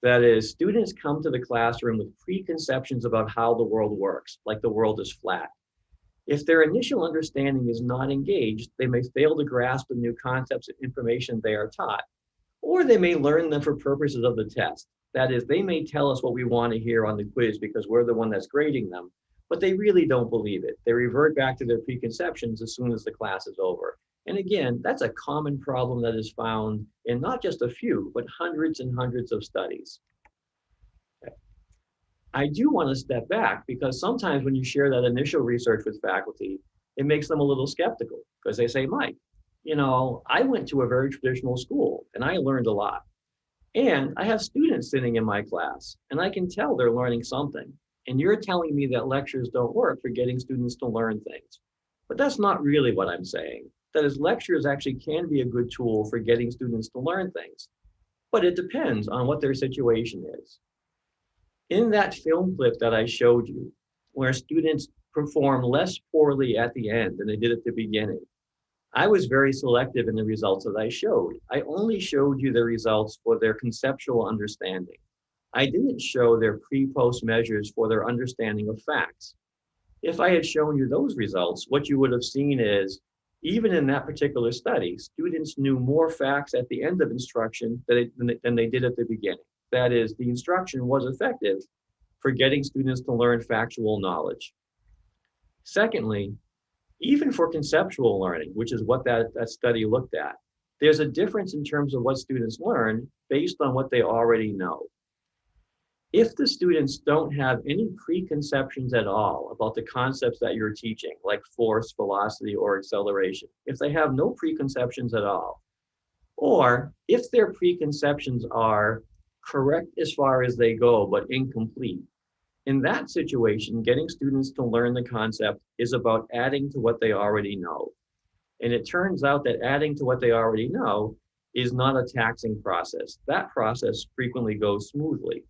That is, students come to the classroom with preconceptions about how the world works, like the world is flat. If their initial understanding is not engaged, they may fail to grasp the new concepts and information they are taught, or they may learn them for purposes of the test. That is, they may tell us what we want to hear on the quiz because we're the one that's grading them, but they really don't believe it. They revert back to their preconceptions as soon as the class is over. And again, that's a common problem that is found in not just a few, but hundreds and hundreds of studies. Okay. I do want to step back because sometimes when you share that initial research with faculty, it makes them a little skeptical because they say, Mike, you know, I went to a very traditional school and I learned a lot. And I have students sitting in my class and I can tell they're learning something. And you're telling me that lectures don't work for getting students to learn things. But that's not really what I'm saying. That is, lectures actually can be a good tool for getting students to learn things. But it depends on what their situation is. In that film clip that I showed you, where students perform less poorly at the end than they did at the beginning, I was very selective in the results that I showed. I only showed you the results for their conceptual understanding. I didn't show their pre-post measures for their understanding of facts. If I had shown you those results, what you would have seen is, even in that particular study, students knew more facts at the end of instruction than they did at the beginning. That is, the instruction was effective for getting students to learn factual knowledge. Secondly, even for conceptual learning, which is what that study looked at, there's a difference in terms of what students learn based on what they already know. If the students don't have any preconceptions at all about the concepts that you're teaching, like force, velocity, or acceleration, if they have no preconceptions at all, or if their preconceptions are correct as far as they go, but incomplete, in that situation, getting students to learn the concept is about adding to what they already know. And it turns out that adding to what they already know is not a taxing process. That process frequently goes smoothly.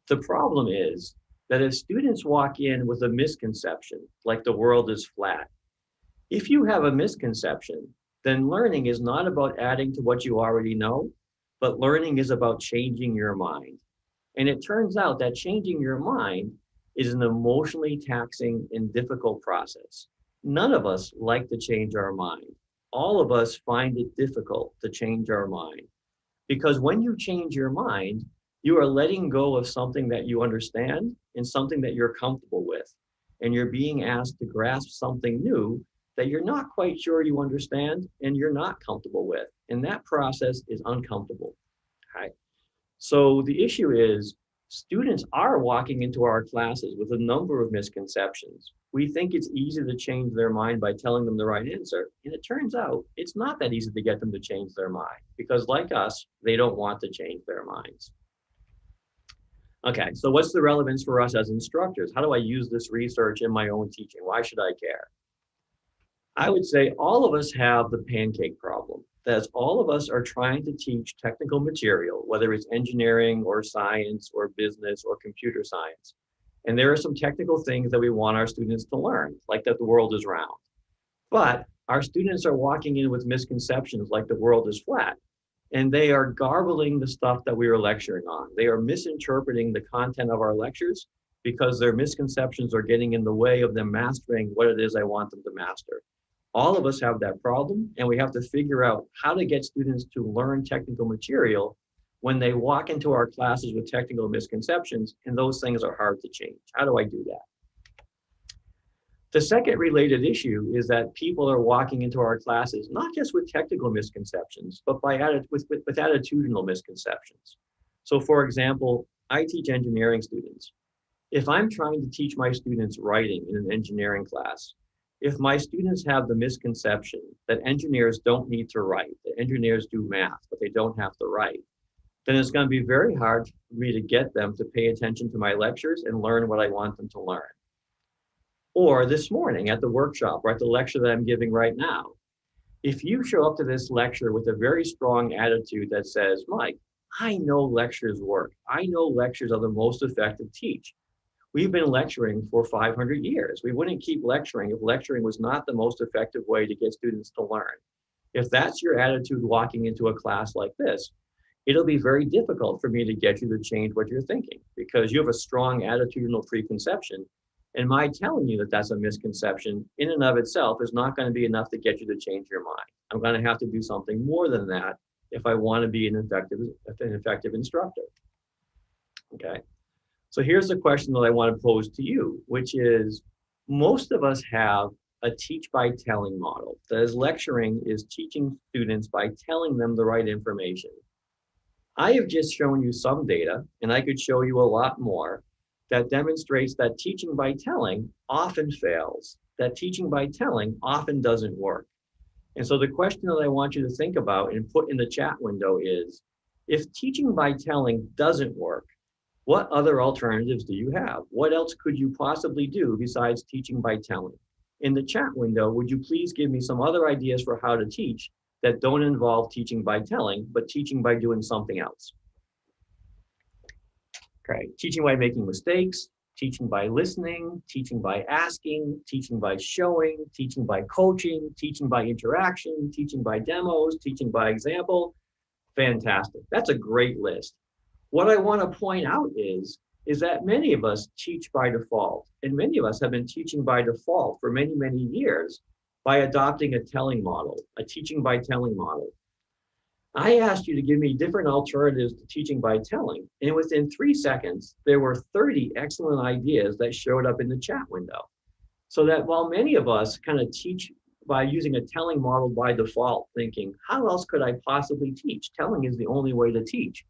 The problem is that if students walk in with a misconception, like the world is flat, if you have a misconception, then learning is not about adding to what you already know, but learning is about changing your mind. And it turns out that changing your mind is an emotionally taxing and difficult process. None of us like to change our mind. All of us find it difficult to change our mind. Because when you change your mind, you are letting go of something that you understand and something that you're comfortable with. And you're being asked to grasp something new that you're not quite sure you understand and you're not comfortable with. And that process is uncomfortable. Okay? So the issue is, students are walking into our classes with a number of misconceptions. We think it's easy to change their mind by telling them the right answer. And it turns out it's not that easy to get them to change their mind because, like us, they don't want to change their minds. Okay, so what's the relevance for us as instructors? How do I use this research in my own teaching? Why should I care? I would say all of us have the pancake problem. That's all of us are trying to teach technical material, whether it's engineering or science or business or computer science. And there are some technical things that we want our students to learn, like that the world is round. But our students are walking in with misconceptions like the world is flat. And they are garbling the stuff that we are lecturing on. They are misinterpreting the content of our lectures because their misconceptions are getting in the way of them mastering what it is I want them to master. All of us have that problem, and we have to figure out how to get students to learn technical material when they walk into our classes with technical misconceptions, and those things are hard to change. How do I do that? The second related issue is that people are walking into our classes not just with technical misconceptions, but with attitudinal misconceptions. So for example, I teach engineering students. If I'm trying to teach my students writing in an engineering class, if my students have the misconception that engineers don't need to write, that engineers do math, but they don't have to write, then it's going to be very hard for me to get them to pay attention to my lectures and learn what I want them to learn. Or this morning at the workshop or at the lecture that I'm giving right now, if you show up to this lecture with a very strong attitude that says, Mike, I know lectures work. I know lectures are the most effective teach. We've been lecturing for 500 years. We wouldn't keep lecturing if lecturing was not the most effective way to get students to learn. If that's your attitude walking into a class like this, it'll be very difficult for me to get you to change what you're thinking because you have a strong attitudinal preconception. And my telling you that that's a misconception in and of itself is not going to be enough to get you to change your mind. I'm going to have to do something more than that if I want to be an effective instructor. Okay. So here's the question that I want to pose to you, which is most of us have a teach by telling model. That is, lecturing is teaching students by telling them the right information. I have just shown you some data, and I could show you a lot more, that demonstrates that teaching by telling often fails, that teaching by telling often doesn't work. And so the question that I want you to think about and put in the chat window is, if teaching by telling doesn't work, what other alternatives do you have? What else could you possibly do besides teaching by telling? In the chat window, would you please give me some other ideas for how to teach that don't involve teaching by telling, but teaching by doing something else? Okay, teaching by making mistakes, teaching by listening, teaching by asking, teaching by showing, teaching by coaching, teaching by interaction, teaching by demos, teaching by example. Fantastic. That's a great list. What I want to point out is that many of us teach by default, and many of us have been teaching by default for many, many years by adopting a telling model, a teaching by telling model. I asked you to give me different alternatives to teaching by telling, and within 3 seconds, there were 30 excellent ideas that showed up in the chat window. So that while many of us kind of teach by using a telling model by default, thinking, how else could I possibly teach? Telling is the only way to teach.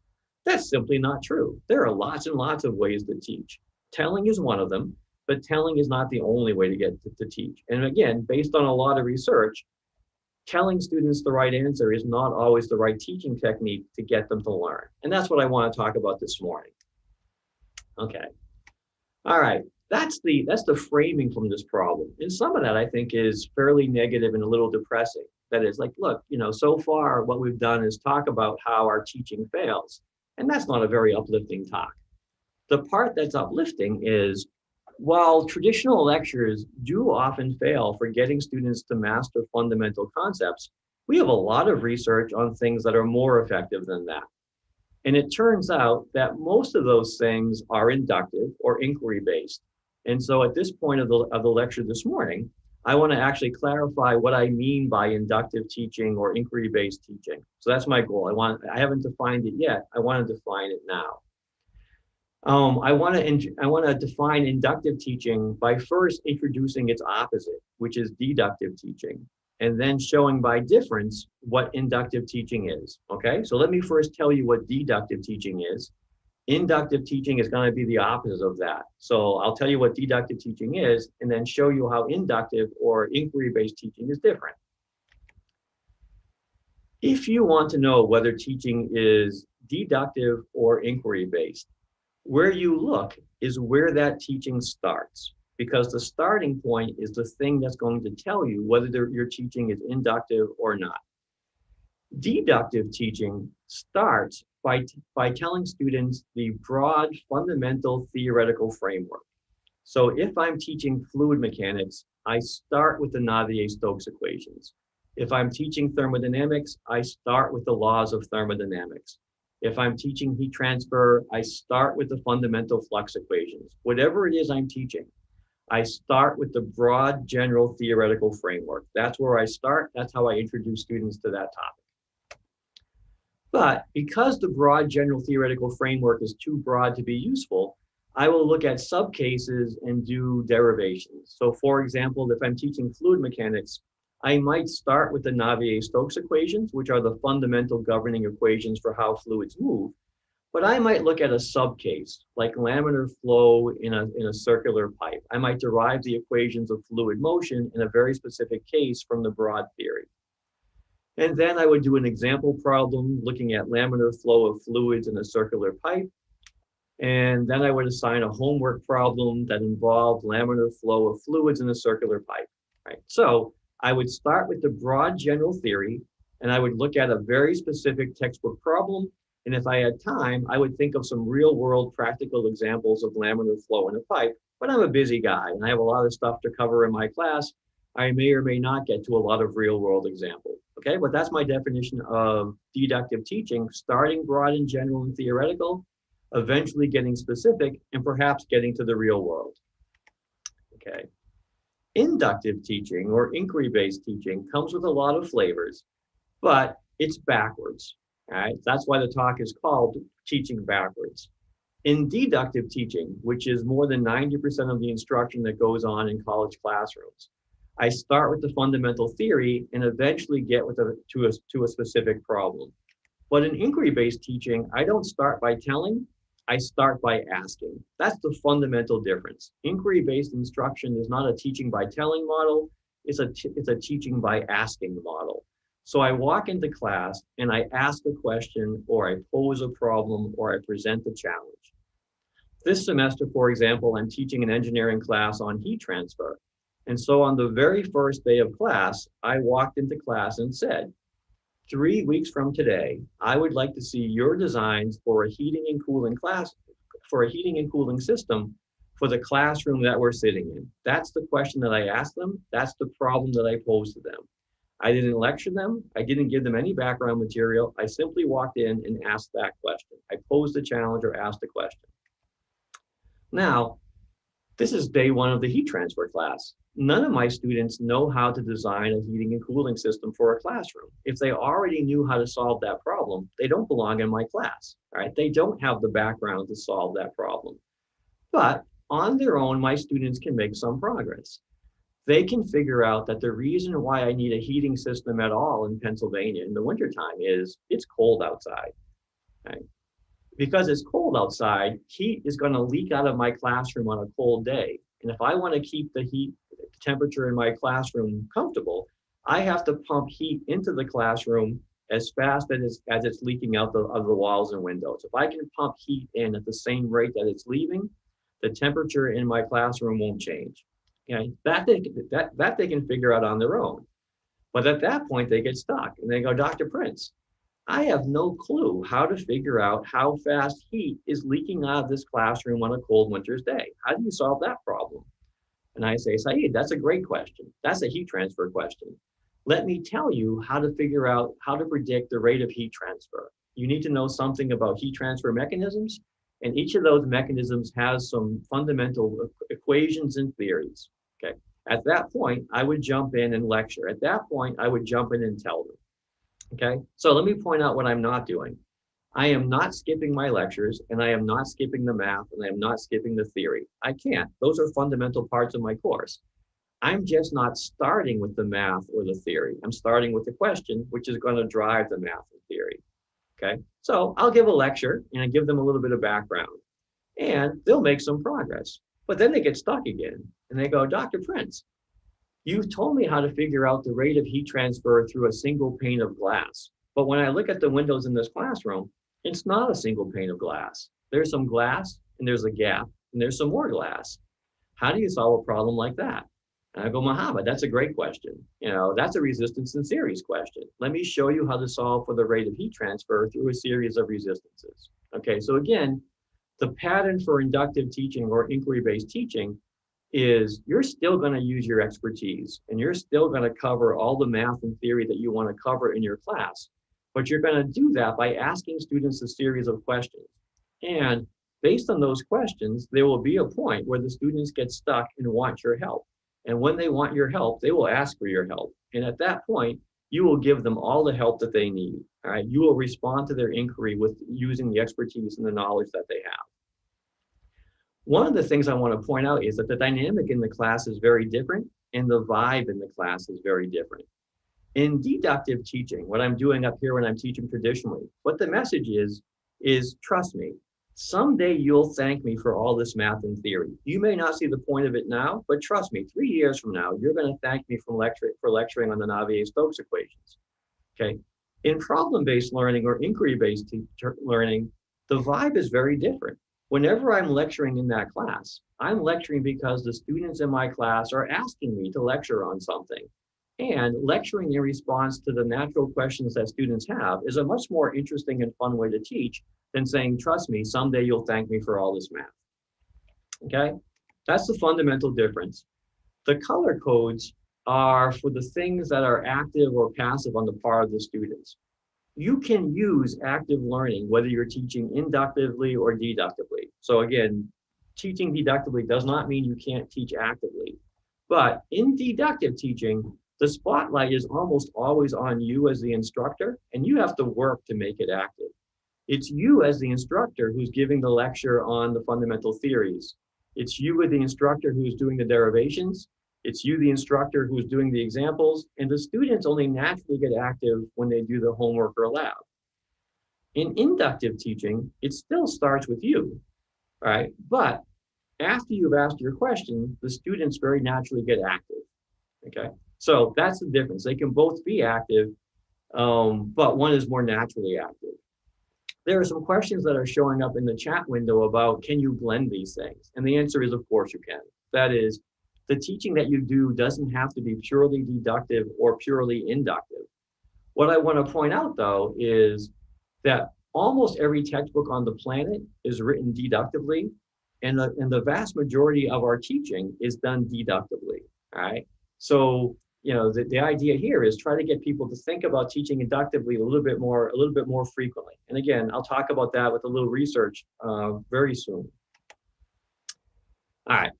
That's simply not true. There are lots and lots of ways to teach. Telling is one of them, but telling is not the only way to get to teach. And again, based on a lot of research, telling students the right answer is not always the right teaching technique to get them to learn. And that's what I want to talk about this morning. Okay. All right. That's the framing from this problem. And some of that I think is fairly negative and a little depressing. That is like, look, so far what we've done is talk about how our teaching fails. And that's not a very uplifting talk. The part that's uplifting is, while traditional lectures do often fail for getting students to master fundamental concepts, we have a lot of research on things that are more effective than that. And it turns out that most of those things are inductive or inquiry-based. And so at this point of the lecture this morning, I want to actually clarify what I mean by inductive teaching or inquiry-based teaching. So that's my goal. I haven't defined it yet. I want to define it now. I want to define inductive teaching by first introducing its opposite, which is deductive teaching, and then showing by difference what inductive teaching is. Okay, so let me first tell you what deductive teaching is. Inductive teaching is going to be the opposite of that. So I'll tell you what deductive teaching is, and then show you how inductive or inquiry-based teaching is different. If you want to know whether teaching is deductive or inquiry-based, where you look is where that teaching starts, because the starting point is the thing that's going to tell you whether your teaching is inductive or not. Deductive teaching starts by telling students the broad fundamental theoretical framework. So if I'm teaching fluid mechanics, I start with the Navier-Stokes equations. If I'm teaching thermodynamics, I start with the laws of thermodynamics. If I'm teaching heat transfer, I start with the fundamental flux equations. Whatever it is I'm teaching, I start with the broad general theoretical framework. That's where I start. That's how I introduce students to that topic. But because the broad general theoretical framework is too broad to be useful, I will look at subcases and do derivations. So for example, if I'm teaching fluid mechanics, I might start with the Navier-Stokes equations, which are the fundamental governing equations for how fluids move. But I might look at a subcase, like laminar flow in a circular pipe. I might derive the equations of fluid motion in a very specific case from the broad theory. And then I would do an example problem looking at laminar flow of fluids in a circular pipe. And then I would assign a homework problem that involved laminar flow of fluids in a circular pipe, right? So I would start with the broad general theory, and I would look at a very specific textbook problem, And if I had time, I would think of some real world practical examples of laminar flow in a pipe, but I'm a busy guy and I have a lot of stuff to cover in my class. I may or may not get to a lot of real world examples, okay? But that's my definition of deductive teaching, starting broad and general and theoretical, eventually getting specific, and perhaps getting to the real world, okay? Inductive teaching or inquiry-based teaching comes with a lot of flavors, but it's backwards, all right? That's why the talk is called Teaching Backwards. In deductive teaching, which is more than 90% of the instruction that goes on in college classrooms, I start with the fundamental theory and eventually get to a specific problem. But in inquiry-based teaching, I don't start by telling, I start by asking. That's the fundamental difference. Inquiry-based instruction is not a teaching by telling model, it's a teaching by asking model. So I walk into class and I ask a question, or I pose a problem, or I present a challenge. This semester, for example, I'm teaching an engineering class on heat transfer. And so on the very first day of class, I walked into class and said, 3 weeks from today, I would like to see your designs for a heating and cooling system for the classroom that we're sitting in. That's the question that I asked them. That's the problem that I posed to them. I didn't lecture them. I didn't give them any background material. I simply walked in and asked that question. I posed a challenge or asked a question. Now, this is day one of the heat transfer class. None of my students know how to design a heating and cooling system for a classroom. If they already knew how to solve that problem, they don't belong in my class, all right? They don't have the background to solve that problem. But on their own, my students can make some progress. They can figure out that the reason why I need a heating system at all in Pennsylvania in the wintertime is it's cold outside, right? Because it's cold outside, heat is going to leak out of my classroom on a cold day. And if I want to keep the heat temperature in my classroom comfortable, I have to pump heat into the classroom as fast as it's leaking out of the walls and windows. If I can pump heat in at the same rate that it's leaving, the temperature in my classroom won't change. Okay? That they can figure out on their own. But at that point, they get stuck and they go, Dr. Prince, I have no clue how to figure out how fast heat is leaking out of this classroom on a cold winter's day. How do you solve that problem? And I say, Saeed, that's a great question. That's a heat transfer question. Let me tell you how to figure out how to predict the rate of heat transfer. You need to know something about heat transfer mechanisms, and each of those mechanisms has some fundamental equations and theories. Okay. At that point, I would jump in and lecture. At that point, I would jump in and tell them. Okay, so let me point out what I'm not doing. I am not skipping my lectures, and I am not skipping the math, and I am not skipping the theory. I can't. Those are fundamental parts of my course. I'm just not starting with the math or the theory. I'm starting with the question, which is going to drive the math and theory. Okay, so I'll give a lecture, and I give them a little bit of background, and they'll make some progress. But then they get stuck again, and they go, Dr. Prince, you've told me how to figure out the rate of heat transfer through a single pane of glass. But when I look at the windows in this classroom, it's not a single pane of glass. There's some glass, and there's a gap, and there's some more glass. How do you solve a problem like that? And I go, Muhammad, that's a great question. You know, that's a resistance and series question. Let me show you how to solve for the rate of heat transfer through a series of resistances. Okay, so again, the pattern for inductive teaching or inquiry-based teaching is you're still going to use your expertise and you're still going to cover all the math and theory that you want to cover in your class, but you're going to do that by asking students a series of questions. And based on those questions, there will be a point where the students get stuck and want your help. And when they want your help, they will ask for your help. And at that point, you will give them all the help that they need. All right, you will respond to their inquiry with using the expertise and the knowledge that they have. One of the things I want to point out is that the dynamic in the class is very different and the vibe in the class is very different. In deductive teaching, what I'm doing up here when I'm teaching traditionally, what the message is trust me, someday you'll thank me for all this math and theory. You may not see the point of it now, but trust me, 3 years from now, you're going to thank me for lecturing on the Navier-Stokes equations. Okay. In problem-based learning or inquiry-based learning, the vibe is very different. Whenever I'm lecturing in that class, I'm lecturing because the students in my class are asking me to lecture on something. And lecturing in response to the natural questions that students have is a much more interesting and fun way to teach than saying, trust me, someday you'll thank me for all this math. Okay, that's the fundamental difference. The color codes are for the things that are active or passive on the part of the students. You can use active learning, whether you're teaching inductively or deductively. So again, teaching deductively does not mean you can't teach actively. But in deductive teaching, the spotlight is almost always on you as the instructor, and you have to work to make it active. It's you as the instructor who's giving the lecture on the fundamental theories. It's you as the instructor who's doing the derivations. It's you, the instructor, who's doing the examples, and the students only naturally get active when they do the homework or lab. In inductive teaching, it still starts with you, right? But after you've asked your question, the students very naturally get active, okay? So that's the difference. They can both be active, but one is more naturally active. There are some questions that are showing up in the chat window about, can you blend these things? And the answer is, of course you can. That is, the teaching that you do doesn't have to be purely deductive or purely inductive. What I want to point out, though, is that almost every textbook on the planet is written deductively, and the vast majority of our teaching is done deductively, all right? So, you know, the idea here is try to get people to think about teaching inductively a little bit more frequently. And again, I'll talk about that with a little research very soon. All right,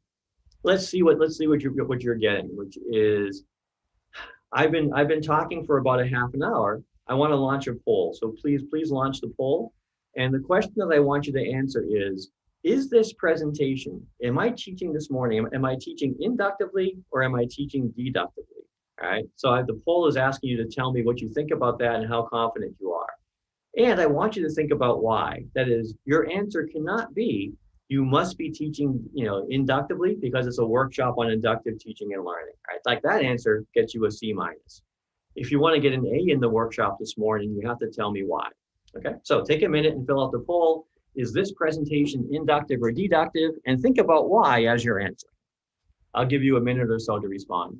let's see what you're getting, which is, I've been talking for about a half an hour. I want to launch a poll, so please launch the poll. And the question that I want you to answer is this presentation, am I teaching this morning, am I teaching inductively or am I teaching deductively? All right, so the poll is asking you to tell me what you think about that and how confident you are. And I want you to think about why. That is, your answer cannot be, you must be teaching, you know, inductively because it's a workshop on inductive teaching and learning. Right? Like that answer gets you a C-. If you want to get an A in the workshop this morning, you have to tell me why. Okay, so take a minute and fill out the poll. Is this presentation inductive or deductive? And think about why as you're answering. I'll give you a minute or so to respond.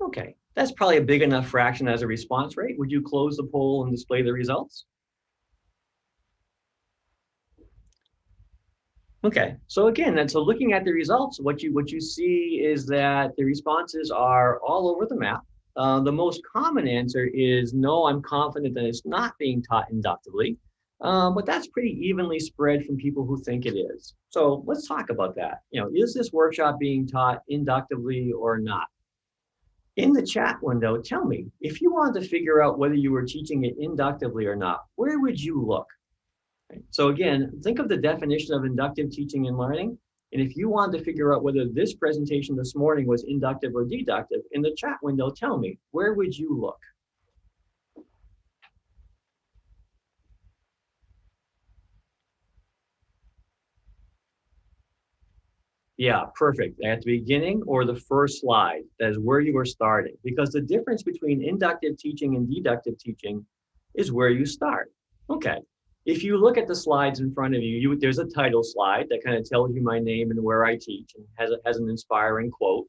Okay, that's probably a big enough fraction as a response rate. Would you close the poll and display the results? Okay, so again, so looking at the results, what you see is that the responses are all over the map. The most common answer is no, I'm confident that it's not being taught inductively, but that's pretty evenly spread from people who think it is. So let's talk about that. You know, is this workshop being taught inductively or not? In the chat window, tell me, if you wanted to figure out whether you were teaching it inductively or not, where would you look? So again, think of the definition of inductive teaching and learning. And if you wanted to figure out whether this presentation this morning was inductive or deductive, in the chat window, tell me, where would you look? Yeah, perfect. At the beginning or the first slide, that is where you are starting. Because the difference between inductive teaching and deductive teaching is where you start. Okay, if you look at the slides in front of you, there's a title slide that kind of tells you my name and where I teach and has an inspiring quote.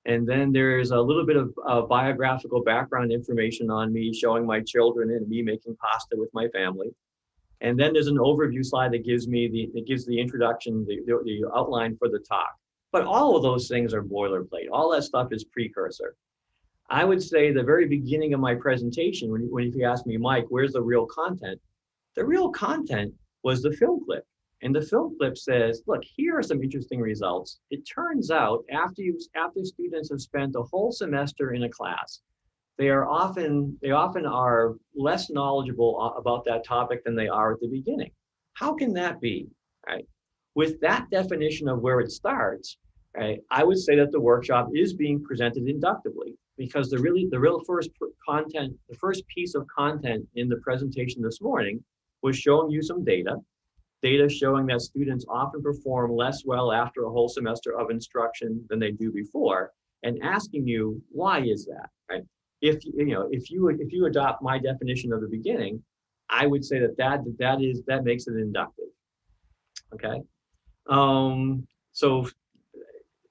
And then there's a little bit of biographical background information on me, showing my children and me making pasta with my family. And then there's an overview slide that gives me the introduction, the outline for the talk. But all of those things are boilerplate. All that stuff is precursor. I would say the very beginning of my presentation, when if you ask me, Mike, where's the real content? The real content was the film clip. And the film clip says, look, here are some interesting results. It turns out after students have spent a whole semester in a class, they often are less knowledgeable about that topic than they are at the beginning. How can that be, right? With that definition of where it starts, right, I would say that the workshop is being presented inductively. because the real first content, the first piece of content in the presentation this morning was showing you some data showing that students often perform less well after a whole semester of instruction than they do before, and asking you, why is that, right? If you adopt my definition of the beginning, I would say that makes it inductive. Okay. So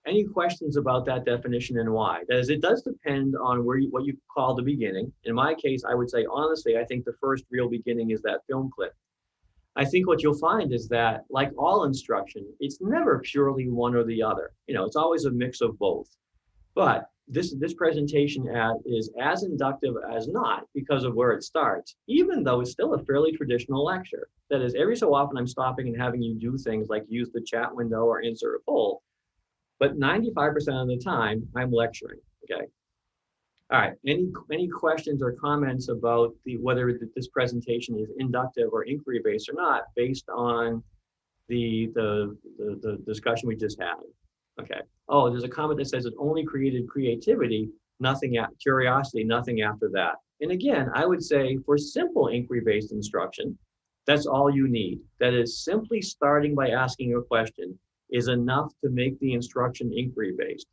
any questions about that definition and why? That is, it does depend on what you call the beginning. In my case, I would say, honestly, I think the first real beginning is that film clip. I think what you'll find is that, like all instruction, it's never purely one or the other. It's always a mix of both. But this presentation is as inductive as not because of where it starts, even though it's still a fairly traditional lecture. That is, every so often I'm stopping and having you do things like use the chat window or insert a poll, but 95% of the time I'm lecturing, okay? All right, any questions or comments about whether this presentation is inductive or inquiry-based or not, based on the discussion we just had? Okay. Oh, there's a comment that says it only created creativity, curiosity, nothing after that. And again, I would say for simple inquiry-based instruction, that's all you need. That is, simply starting by asking a question is enough to make the instruction inquiry-based.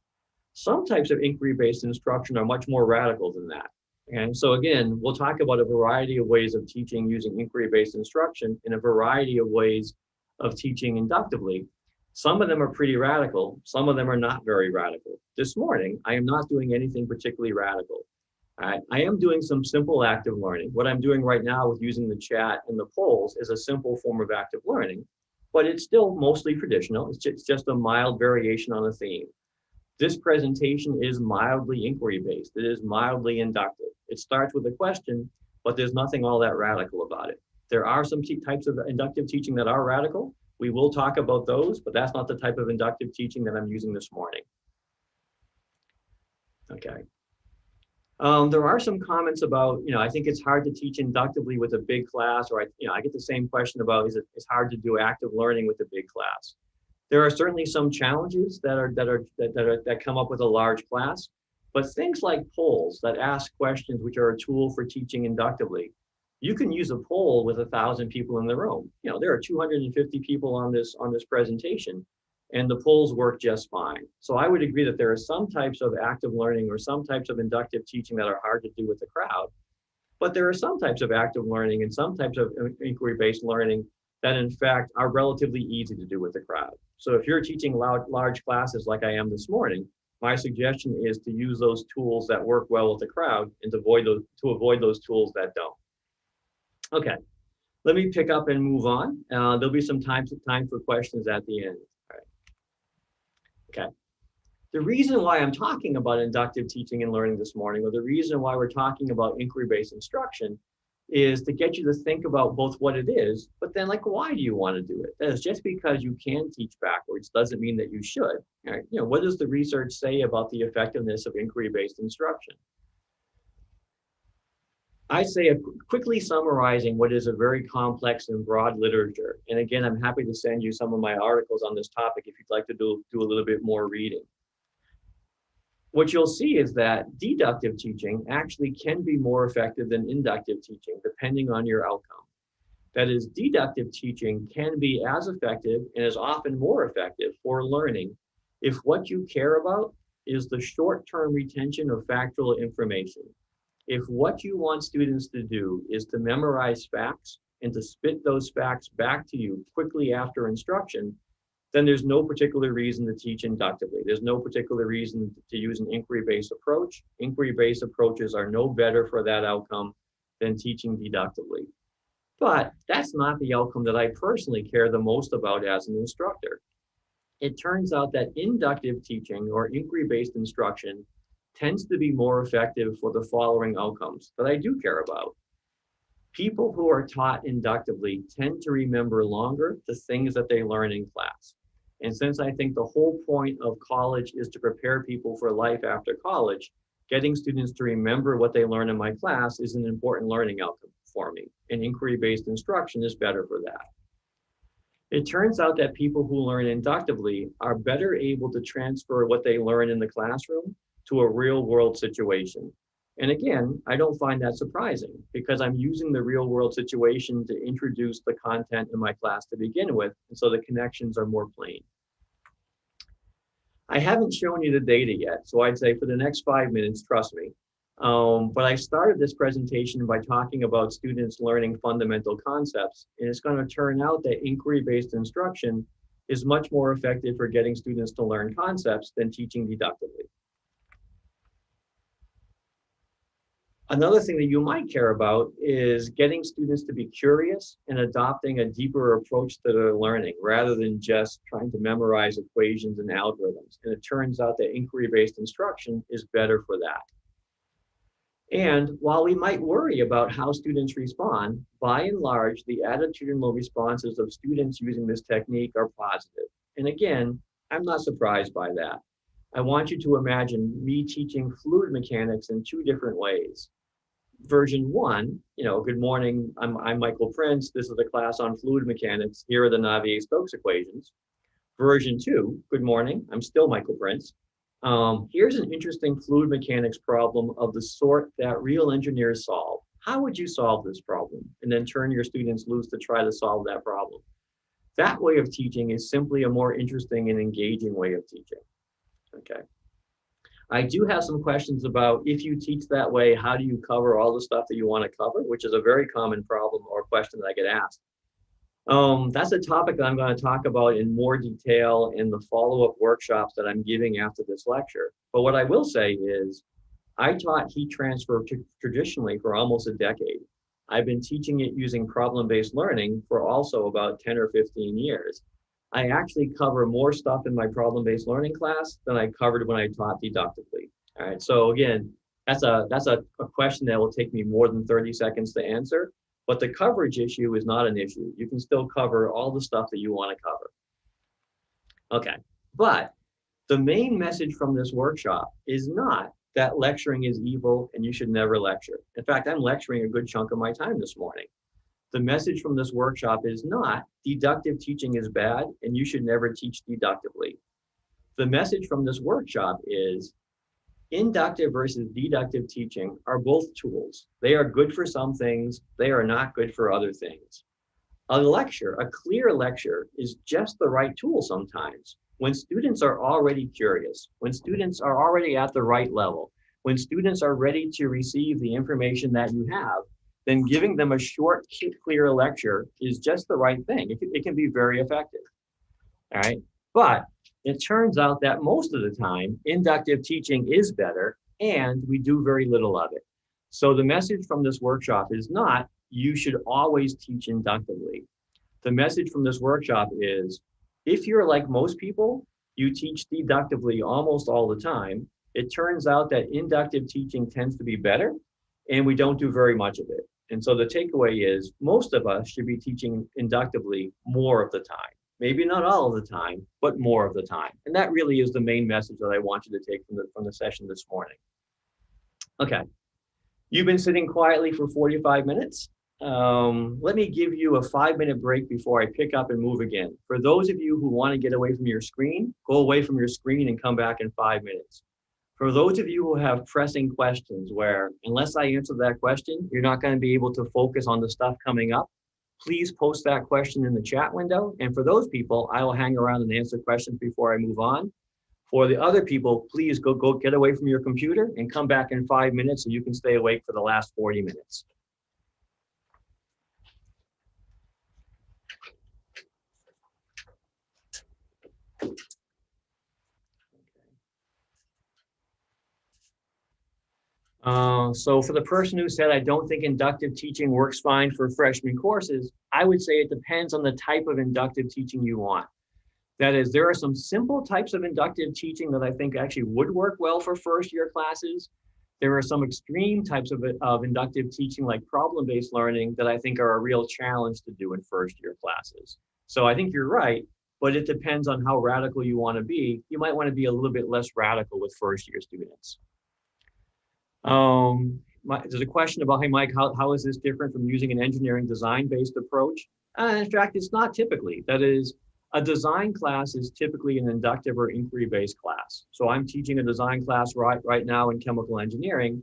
Some types of inquiry-based instruction are much more radical than that. And so again, we'll talk about a variety of ways of teaching using inquiry-based instruction and a variety of ways of teaching inductively. Some of them are pretty radical. Some of them are not very radical. This morning, I am not doing anything particularly radical. I am doing some simple active learning. What I'm doing right now with using the chat and the polls is a simple form of active learning, but it's still mostly traditional. It's just a mild variation on a theme. This presentation is mildly inquiry-based. It is mildly inductive. It starts with a question, but there's nothing all that radical about it. There are some types of inductive teaching that are radical. We will talk about those, but that's not the type of inductive teaching that I'm using this morning. Okay. There are some comments about, I think it's hard to teach inductively with a big class, or I get the same question about, it's hard to do active learning with a big class. There are certainly some challenges that come up with a large class, but things like polls that ask questions, which are a tool for teaching inductively. You can use a poll with 1,000 people in the room. There are 250 people on this presentation, and the polls work just fine. So I would agree that there are some types of active learning or some types of inductive teaching that are hard to do with the crowd, but there are some types of active learning and some types of inquiry-based learning that in fact are relatively easy to do with the crowd. So if you're teaching large classes like I am this morning, my suggestion is to use those tools that work well with the crowd and to avoid those tools that don't. Okay, let me pick up and move on. There'll be some time for questions at the end. All right. Okay. The reason why I'm talking about inductive teaching and learning this morning, or the reason why we're talking about inquiry-based instruction, is to get you to think about both what it is, but then why do you want to do it? That is, just because you can teach backwards doesn't mean that you should. Right? What does the research say about the effectiveness of inquiry-based instruction? I say, quickly summarizing what is a very complex and broad literature. And again, I'm happy to send you some of my articles on this topic if you'd like to do a little bit more reading. What you'll see is that deductive teaching actually can be more effective than inductive teaching, depending on your outcome. That is, deductive teaching can be as effective and is often more effective for learning if what you care about is the short-term retention of factual information. If what you want students to do is to memorize facts and to spit those facts back to you quickly after instruction, then there's no particular reason to teach inductively. There's no particular reason to use an inquiry-based approach. Inquiry-based approaches are no better for that outcome than teaching deductively. But that's not the outcome that I personally care the most about as an instructor. It turns out that inductive teaching or inquiry-based instruction tends to be more effective for the following outcomes that I do care about. People who are taught inductively tend to remember longer the things that they learn in class. And since I think the whole point of college is to prepare people for life after college, getting students to remember what they learn in my class is an important learning outcome for me. And inquiry-based instruction is better for that. It turns out that people who learn inductively are better able to transfer what they learn in the classroom to a real world situation. And again, I don't find that surprising because I'm using the real world situation to introduce the content in my class to begin with. And so the connections are more plain. I haven't shown you the data yet. So I'd say for the next 5 minutes, trust me. But I started this presentation by talking about students learning fundamental concepts. And it's going to turn out that inquiry-based instruction is much more effective for getting students to learn concepts than teaching deductively. Another thing that you might care about is getting students to be curious and adopting a deeper approach to their learning rather than just trying to memorize equations and algorithms. And it turns out that inquiry-based instruction is better for that. And while we might worry about how students respond, by and large, the attitudinal responses of students using this technique are positive. And again, I'm not surprised by that. I want you to imagine me teaching fluid mechanics in 2 different ways. Version 1, good morning, I'm Michael Prince. This is a class on fluid mechanics. Here are the Navier-Stokes equations. Version 2, good morning, I'm still Michael Prince. Here's an interesting fluid mechanics problem of the sort that real engineers solve. How would you solve this problem? And then turn your students loose to try to solve that problem. That way of teaching is simply a more interesting and engaging way of teaching. Okay. I do have some questions about if you teach that way, how do you cover all the stuff that you want to cover, which is a very common problem or question that I get asked. That's a topic that I'm going to talk about in more detail in the follow-up workshops that I'm giving after this lecture. But what I will say is I taught heat transfer traditionally for almost a decade. I've been teaching it using problem-based learning for also about 10 or 15 years. I actually cover more stuff in my problem-based learning class than I covered when I taught deductively. All right, so again, that's a question that will take me more than 30 seconds to answer, but the coverage issue is not an issue. You can still cover all the stuff that you want to cover. Okay, but the main message from this workshop is not that lecturing is evil and you should never lecture. In fact, I'm lecturing a good chunk of my time this morning. The message from this workshop is not deductive teaching is bad and you should never teach deductively. The message from this workshop is inductive versus deductive teaching are both tools. They are good for some things, they are not good for other things. A lecture, a clear lecture, is just the right tool sometimes. When students are already curious, when students are already at the right level, when students are ready to receive the information that you have, then giving them a short, clear lecture is just the right thing. It can be very effective, all right? But it turns out that most of the time, inductive teaching is better and we do very little of it. So the message from this workshop is not, you should always teach inductively. The message from this workshop is, if you're like most people, you teach deductively almost all the time. It turns out that inductive teaching tends to be better and we don't do very much of it. And so the takeaway is most of us should be teaching inductively more of the time. Maybe not all of the time, but more of the time. And that really is the main message that I want you to take from the session this morning. Okay, you've been sitting quietly for 45 minutes. Let me give you a 5-minute break before I pick up and move again. For those of you who want to get away from your screen, go away from your screen and come back in 5 minutes. For those of you who have pressing questions where, unless I answer that question, you're not going to be able to focus on the stuff coming up, please post that question in the chat window. And for those people, I will hang around and answer questions before I move on. For the other people, please go get away from your computer and come back in 5 minutes so you can stay awake for the last 40 minutes. So for the person who said, I don't think inductive teaching works fine for freshman courses, I would say it depends on the type of inductive teaching you want. That is, there are some simple types of inductive teaching that I think actually would work well for first-year classes. There are some extreme types of inductive teaching like problem-based learning that I think are a real challenge to do in first-year classes. So I think you're right, but it depends on how radical you want to be. You might want to be a little bit less radical with first-year students. There's a question about, hey, Mike, how is this different from using an engineering design-based approach? In fact, it's not typically. That is, A design class is typically an inductive or inquiry-based class. So I'm teaching a design class right now in chemical engineering.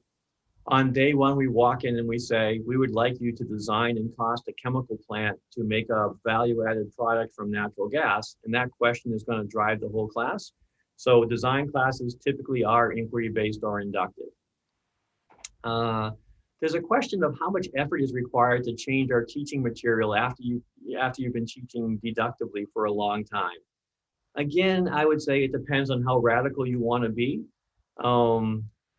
On day one, we walk in and we say, we would like you to design and cost a chemical plant to make a value-added product from natural gas. And that question is going to drive the whole class. So design classes typically are inquiry-based or inductive. There's a question of how much effort is required to change our teaching material after you've been teaching deductively for a long time. Again, I would say it depends on how radical you want to be.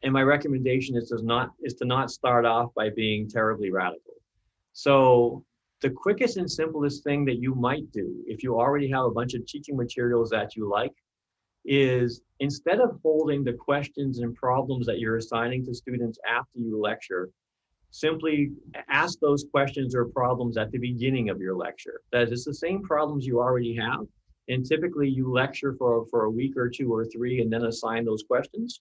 And my recommendation is to not start off by being terribly radical. So the quickest and simplest thing that you might do, if you already have a bunch of teaching materials that you like, is instead of holding the questions and problems that you're assigning to students after you lecture, simply ask those questions or problems at the beginning of your lecture. That is the same problems you already have. And typically you lecture for a week or two or three and then assign those questions.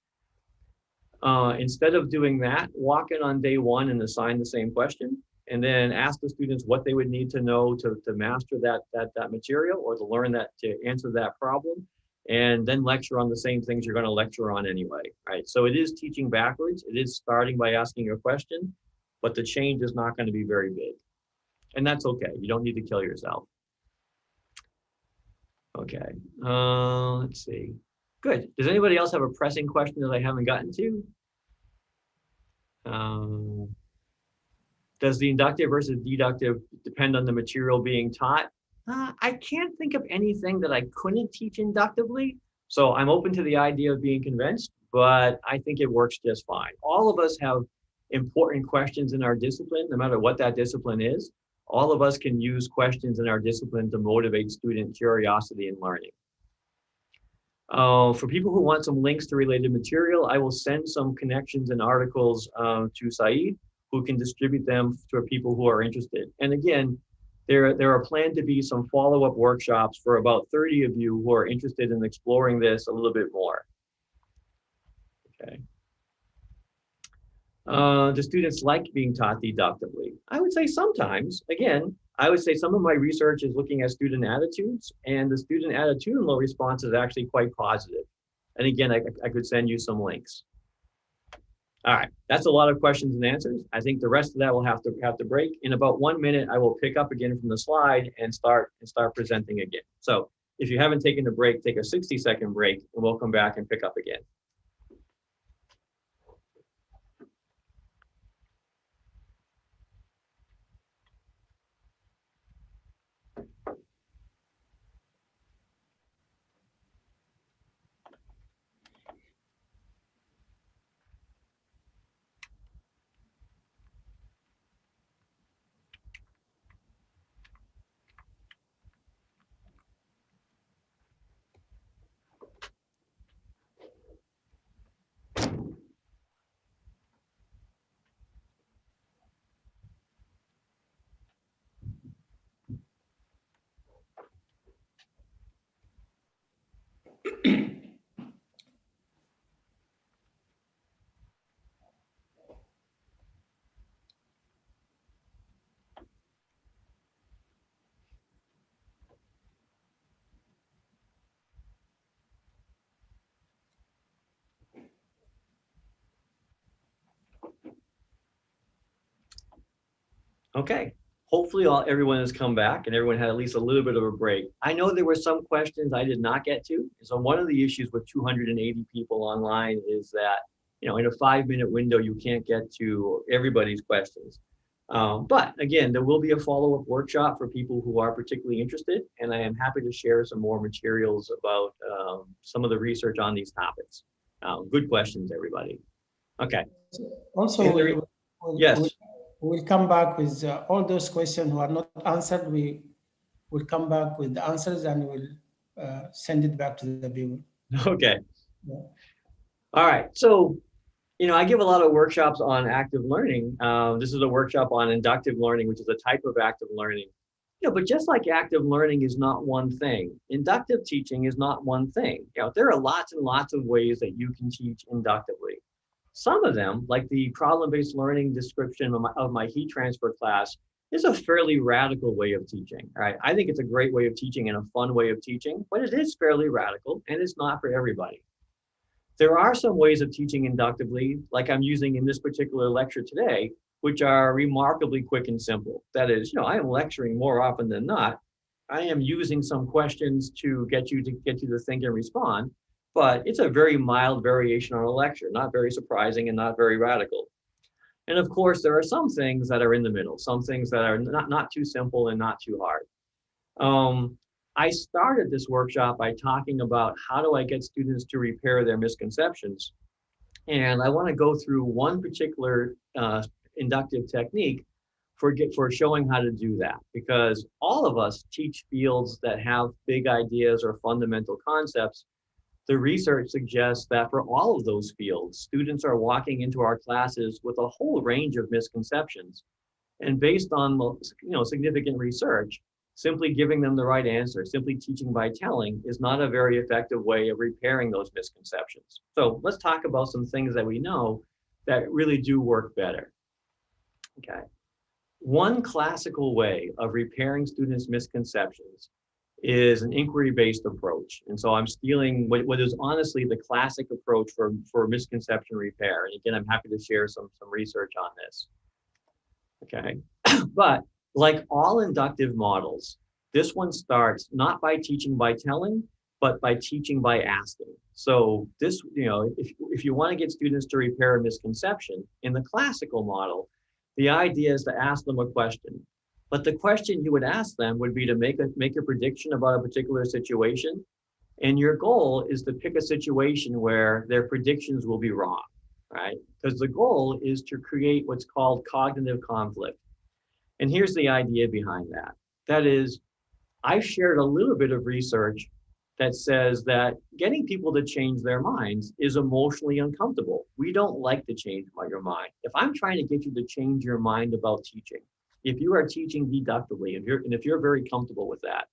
Instead of doing that, walk in on day one and assign the same question, and then ask the students what they would need to know to master that material or to learn that, to answer that problem, and then lecture on the same things you're going to lecture on anyway, right? So it is teaching backwards. It is starting by asking a question, but the change is not going to be very big. And that's okay. You don't need to kill yourself. Okay, let's see. Good. Does anybody else have a pressing question that I haven't gotten to? Does the inductive versus deductive depend on the material being taught? I can't think of anything that I couldn't teach inductively. So I'm open to the idea of being convinced, but I think it works just fine. All of us have important questions in our discipline, no matter what that discipline is. All of us can use questions in our discipline to motivate student curiosity and learning. For people who want some links to related material, I will send some connections and articles to Saeed, who can distribute them to people who are interested. And again, there are planned to be some follow-up workshops for about 30 of you who are interested in exploring this a little bit more. Okay. Do students like being taught deductively? I would say sometimes. Again, I would say some of my research is looking at student attitudes, and the student attitudinal response is actually quite positive. And again, I could send you some links. All right, that's a lot of questions and answers. I think the rest of that will have to break. In about 1 minute, I will pick up again from the slide and start presenting again. So if you haven't taken a break, take a 60-second break, and we'll come back and pick up again. Okay, hopefully everyone has come back and everyone had at least a little bit of a break. I know there were some questions I did not get to. So one of the issues with 280 people online is that, in a 5-minute window, you can't get to everybody's questions. But again, there will be a follow-up workshop for people who are particularly interested, and I am happy to share some more materials about some of the research on these topics. Good questions, everybody. Okay. Also, yes. We'll come back with all those questions who are not answered. We will come back with the answers and we'll send it back to the people. Okay. Yeah. All right. So, I give a lot of workshops on active learning. This is a workshop on inductive learning, which is a type of active learning. But just like active learning is not one thing, inductive teaching is not one thing. There are lots and lots of ways that you can teach inductively. Some of them, like the problem-based learning description of my heat transfer class, is a fairly radical way of teaching, right? I think it's a great way of teaching and a fun way of teaching, but it is fairly radical and it's not for everybody. There are some ways of teaching inductively, like I'm using in this particular lecture today, which are remarkably quick and simple. That is, I am lecturing more often than not. I am using some questions to get you to think and respond, but it's a very mild variation on a lecture, not very surprising and not very radical. And of course, there are some things that are in the middle, some things that are not too simple and not too hard. I started this workshop by talking about how do I get students to repair their misconceptions. And I want to go through one particular inductive technique for showing how to do that, because all of us teach fields that have big ideas or fundamental concepts. The research suggests that for all of those fields, students are walking into our classes with a whole range of misconceptions. And based on significant research, simply giving them the right answer, simply teaching by telling, is not a very effective way of repairing those misconceptions. So let's talk about some things that we know that really do work better. Okay. One classical way of repairing students' misconceptions is an inquiry-based approach. And so I'm stealing what is honestly the classic approach for misconception repair. And again, I'm happy to share some research on this. Okay, but like all inductive models, this one starts not by teaching by telling, but by teaching by asking. So this, if you want to get students to repair a misconception in the classical model, the idea is to ask them a question. But the question you would ask them would be to make a prediction about a particular situation. And your goal is to pick a situation where their predictions will be wrong, right? Because the goal is to create what's called cognitive conflict. And here's the idea behind that. That is, I've shared a little bit of research that says that getting people to change their minds is emotionally uncomfortable. We don't like to change your mind. If I'm trying to get you to change your mind about teaching, if you are teaching deductively, and if you're very comfortable with that,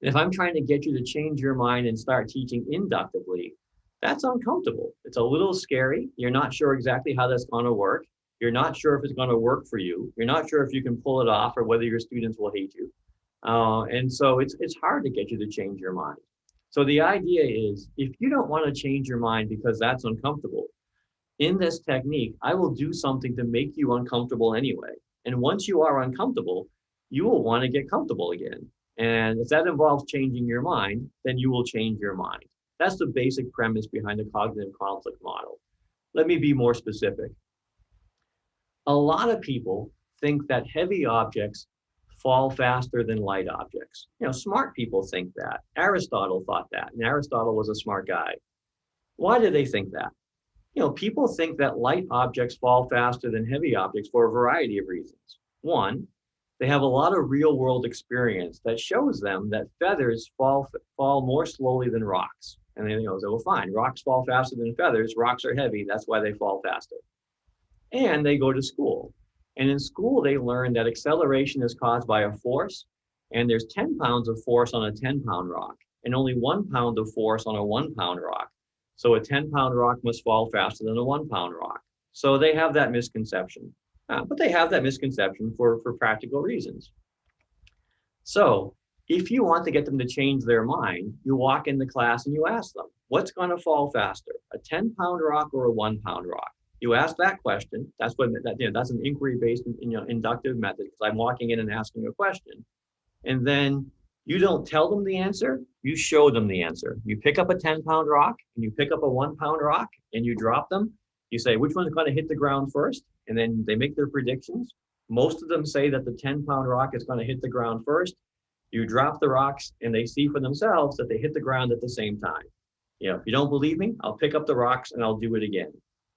if I'm trying to get you to change your mind and start teaching inductively, that's uncomfortable. It's a little scary. You're not sure exactly how that's going to work. You're not sure if it's going to work for you. You're not sure if you can pull it off or whether your students will hate you. And so it's hard to get you to change your mind. So the idea is, if you don't want to change your mind because that's uncomfortable, in this technique, I will do something to make you uncomfortable anyway. And once you are uncomfortable, you will want to get comfortable again. And if that involves changing your mind, then you will change your mind. That's the basic premise behind the cognitive conflict model. Let me be more specific. A lot of people think that heavy objects fall faster than light objects. Smart people think that. Aristotle thought that, and Aristotle was a smart guy. Why do they think that? People think that light objects fall faster than heavy objects for a variety of reasons. One, they have a lot of real world experience that shows them that feathers fall more slowly than rocks. And they say, well, fine, rocks fall faster than feathers, rocks are heavy, that's why they fall faster. And they go to school. And in school, they learn that acceleration is caused by a force, and there's 10 pounds of force on a 10-pound rock, and only 1 pound of force on a 1-pound rock. So a 10-pound rock must fall faster than a 1-pound rock. So they have that misconception. But they have that misconception for practical reasons. So if you want to get them to change their mind, you walk in the class and you ask them, what's going to fall faster, a 10-pound rock or a 1-pound rock? You ask that question. That's an inquiry-based, inductive method, because I'm walking in and asking a question. And then you don't tell them the answer, you show them the answer. You pick up a 10-pound rock and you pick up a 1-pound rock and you drop them. You say, which one's going to hit the ground first? And then they make their predictions. Most of them say that the 10-pound rock is going to hit the ground first. You drop the rocks and they see for themselves that they hit the ground at the same time. If you don't believe me, I'll pick up the rocks and I'll do it again.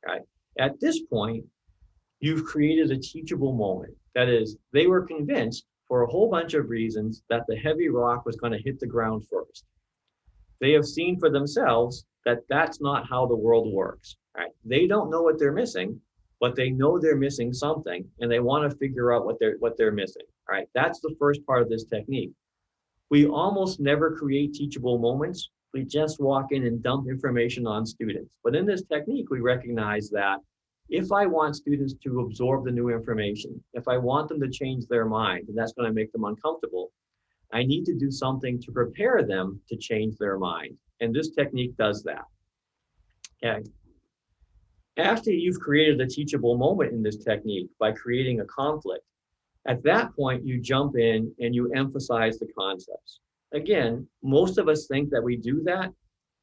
Right? At this point, you've created a teachable moment. That is, they were convinced for a whole bunch of reasons that the heavy rock was going to hit the ground first. They have seen for themselves that that's not how the world works. Right? They don't know what they're missing, but they know they're missing something, and they want to figure out what they're missing. Right? That's the first part of this technique. We almost never create teachable moments. We just walk in and dump information on students. But in this technique, we recognize that if I want students to absorb the new information, if I want them to change their mind, and that's going to make them uncomfortable, I need to do something to prepare them to change their mind. And this technique does that. Okay. After you've created a teachable moment in this technique by creating a conflict, at that point, you jump in and you emphasize the concepts. Again, most of us think that we do that,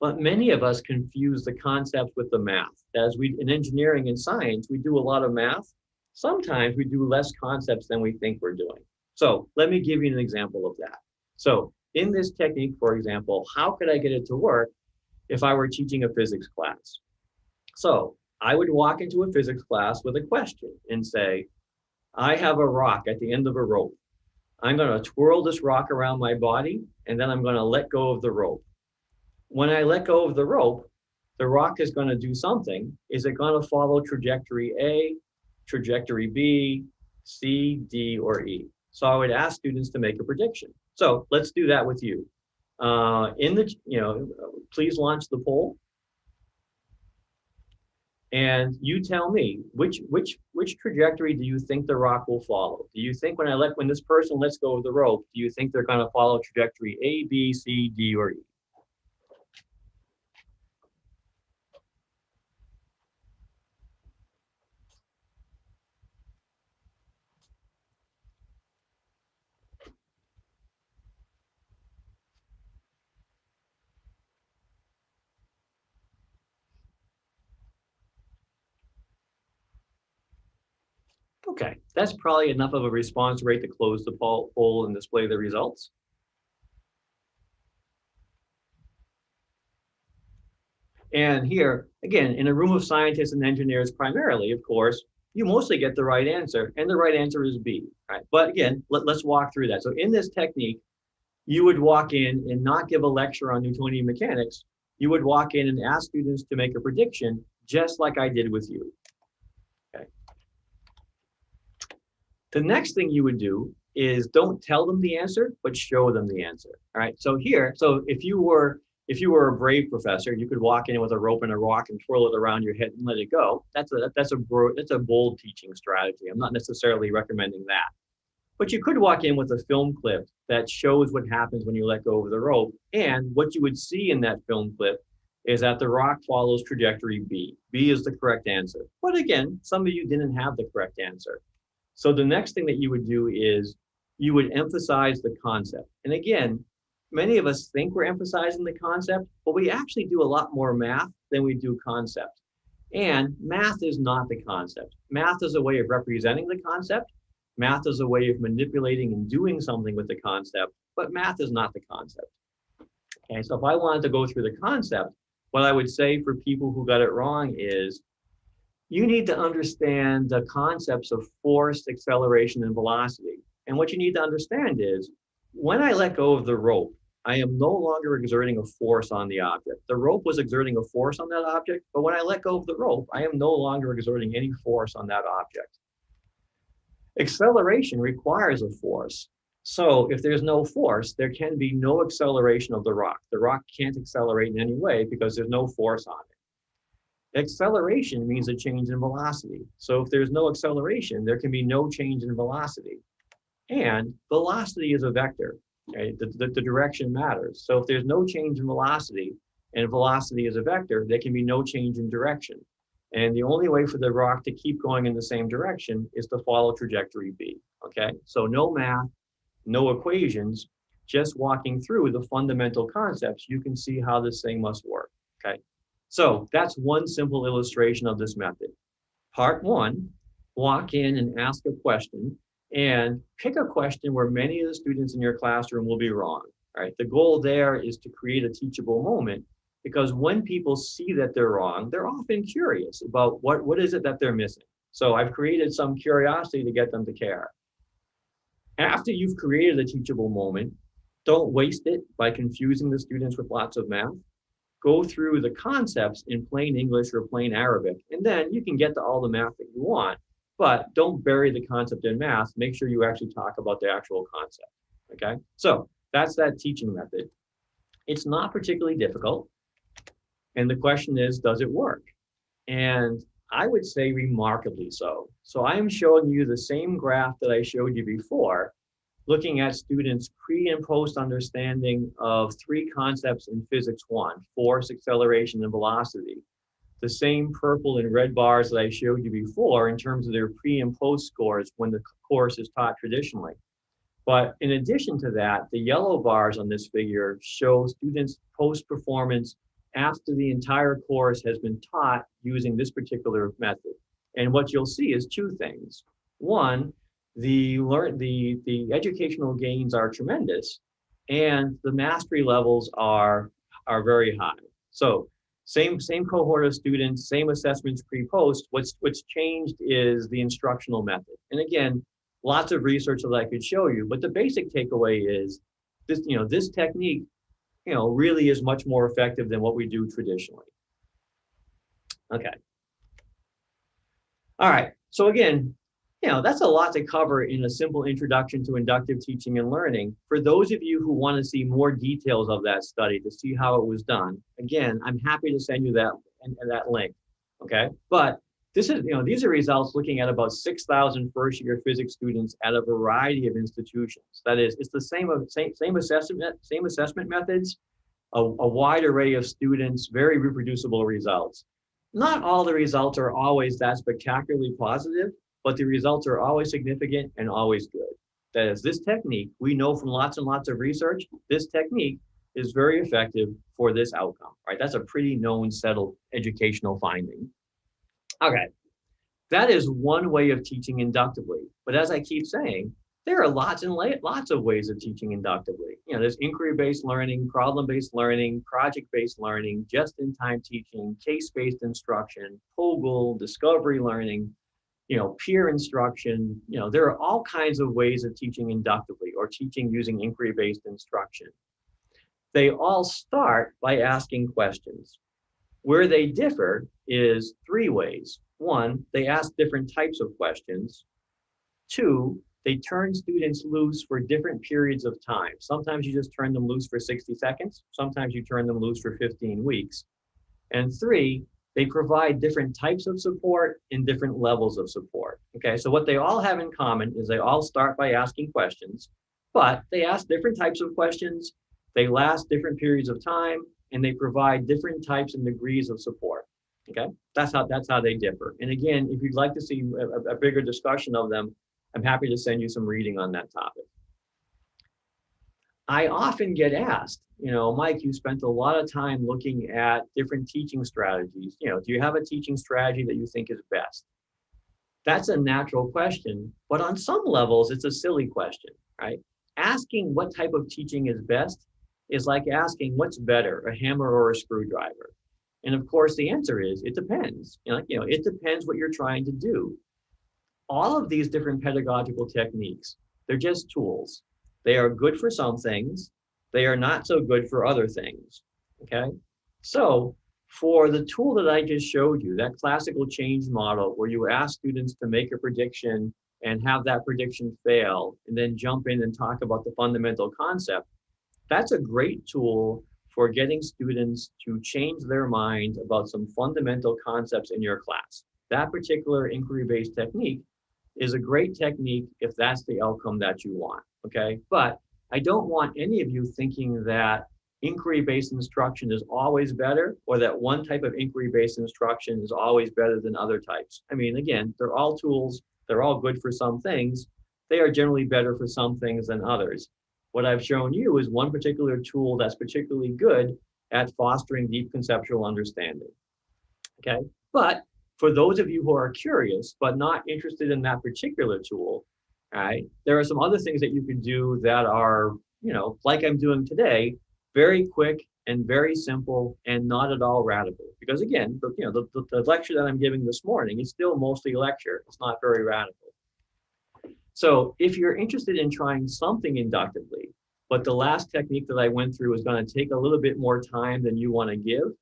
but many of us confuse the concepts with the math. As we, in engineering and science, we do a lot of math. Sometimes we do less concepts than we think we're doing. So let me give you an example of that. So in this technique, for example, how could I get it to work if I were teaching a physics class? So I would walk into a physics class with a question and say, I have a rock at the end of a rope. I'm going to twirl this rock around my body, and then I'm going to let go of the rope. When I let go of the rope, the rock is going to do something. Is it going to follow trajectory A, trajectory B, C, D, or E? So I would ask students to make a prediction. So let's do that with you. Please launch the poll. And you tell me which trajectory do you think the rock will follow? Do you think when this person lets go of the rope, do you think they're going to follow trajectory A, B, C, D, or E? Okay, that's probably enough of a response rate to close the poll and display the results. And here, again, in a room of scientists and engineers primarily, of course, you mostly get the right answer, and the right answer is B. Right? But again, let's walk through that. So in this technique, you would walk in and not give a lecture on Newtonian mechanics. You would walk in and ask students to make a prediction, just like I did with you. Okay. The next thing you would do is don't tell them the answer, but show them the answer. All right. So here, so if you were a brave professor, you could walk in with a rope and a rock and twirl it around your head and let it go. That's a bold teaching strategy. I'm not necessarily recommending that. But you could walk in with a film clip that shows what happens when you let go of the rope. And what you would see in that film clip is that the rock follows trajectory B. B is the correct answer. But again, some of you didn't have the correct answer. So the next thing that you would do is you would emphasize the concept. And again, many of us think we're emphasizing the concept, but we actually do a lot more math than we do concept. And math is not the concept. Math is a way of representing the concept. Math is a way of manipulating and doing something with the concept, but math is not the concept. Okay, so if I wanted to go through the concept, what I would say for people who got it wrong is you need to understand the concepts of force, acceleration, and velocity. And what you need to understand is when I let go of the rope, I am no longer exerting a force on the object. The rope was exerting a force on that object, but when I let go of the rope, I am no longer exerting any force on that object. Acceleration requires a force. So if there's no force, there can be no acceleration of the rock. The rock can't accelerate in any way because there's no force on it. Acceleration means a change in velocity. So if there's no acceleration, there can be no change in velocity. And velocity is a vector. Okay? The direction matters. So if there's no change in velocity and velocity is a vector, there can be no change in direction. And the only way for the rock to keep going in the same direction is to follow trajectory B, okay? So no math, no equations, just walking through the fundamental concepts, you can see how this thing must work, okay? So that's one simple illustration of this method. Part one, walk in and ask a question and pick a question where many of the students in your classroom will be wrong, right? The goal there is to create a teachable moment, because when people see that they're wrong, they're often curious about what is it that they're missing. So I've created some curiosity to get them to care. After you've created a teachable moment, don't waste it by confusing the students with lots of math. Go through the concepts in plain English or plain Arabic, and then you can get to all the math that you want, but don't bury the concept in math. Make sure you actually talk about the actual concept, okay? So that's that teaching method. It's not particularly difficult. And the question is, does it work? And I would say remarkably so. So I am showing you the same graph that I showed you before, looking at students' pre and post understanding of three concepts in Physics 1, force, acceleration, and velocity. The same purple and red bars that I showed you before in terms of their pre and post scores when the course is taught traditionally. But in addition to that, the yellow bars on this figure show students' post performance after the entire course has been taught using this particular method. And what you'll see is two things. One, the educational gains are tremendous, and the mastery levels are very high. So same cohort of students, same assessments pre-post. What's changed is the instructional method. And again, lots of research that I could show you, but the basic takeaway is this, this technique, really is much more effective than what we do traditionally. Okay. All right. So again, that's a lot to cover in a simple introduction to inductive teaching and learning. For those of you who want to see more details of that study to see how it was done, again, I'm happy to send you that link. Okay. But this is, these are results looking at about 6,000 first-year physics students at a variety of institutions. That is, it's the same assessment methods, a wide array of students, very reproducible results. Not all the results are always that spectacularly positive, but the results are always significant and always good. That is, this technique, we know from lots and lots of research, this technique is very effective for this outcome, right? That's a pretty known, settled educational finding. Okay, that is one way of teaching inductively. But as I keep saying, there are lots and lots of ways of teaching inductively. There's inquiry-based learning, problem-based learning, project-based learning, just-in-time teaching, case-based instruction, POGIL, discovery learning, peer instruction. There are all kinds of ways of teaching inductively or teaching using inquiry-based instruction. They all start by asking questions. Where they differ is three ways. One, they ask different types of questions. Two, they turn students loose for different periods of time. Sometimes you just turn them loose for 60 seconds. Sometimes you turn them loose for 15 weeks. And three, they provide different types of support and different levels of support. Okay, so what they all have in common is they all start by asking questions, but they ask different types of questions, they last different periods of time, and they provide different types and degrees of support. Okay, that's how they differ. And again, if you'd like to see a bigger discussion of them, I'm happy to send you some reading on that topic. I often get asked, Mike, you spent a lot of time looking at different teaching strategies. Do you have a teaching strategy that you think is best? That's a natural question, but on some levels, it's a silly question, right? Asking what type of teaching is best is like asking what's better, a hammer or a screwdriver. And of course, the answer is, it depends. It depends what you're trying to do. All of these different pedagogical techniques, they're just tools. They are good for some things. They are not so good for other things, okay? So for the tool that I just showed you, that classical change model where you ask students to make a prediction and have that prediction fail, and then jump in and talk about the fundamental concept, that's a great tool for getting students to change their mind about some fundamental concepts in your class. That particular inquiry-based technique is a great technique if that's the outcome that you want, okay? But I don't want any of you thinking that inquiry-based instruction is always better, or that one type of inquiry-based instruction is always better than other types. I mean, again, they're all tools, they're all good for some things. They are generally better for some things than others. What I've shown you is one particular tool that's particularly good at fostering deep conceptual understanding, okay? But for those of you who are curious but not interested in that particular tool, right, there are some other things that you can do that are, like I'm doing today, very quick and very simple and not at all radical. Because again, the lecture that I'm giving this morning is still mostly lecture. It's not very radical. So if you're interested in trying something inductively, but the last technique that I went through is going to take a little bit more time than you want to give,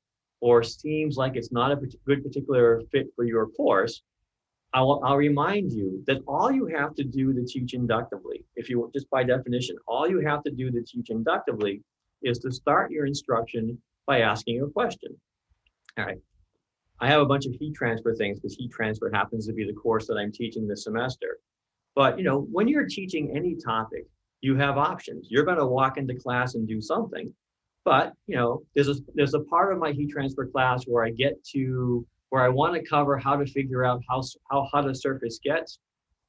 or seems like it's not a good particular fit for your course, I'll remind you that all you have to do to teach inductively, just by definition, all you have to do to teach inductively is to start your instruction by asking a question. All right. I have a bunch of heat transfer things because heat transfer happens to be the course that I'm teaching this semester. But you know, when you're teaching any topic, you have options. You're going to walk into class and do something. But you know, there's a part of my heat transfer class where I want to cover how to figure out how hot a surface gets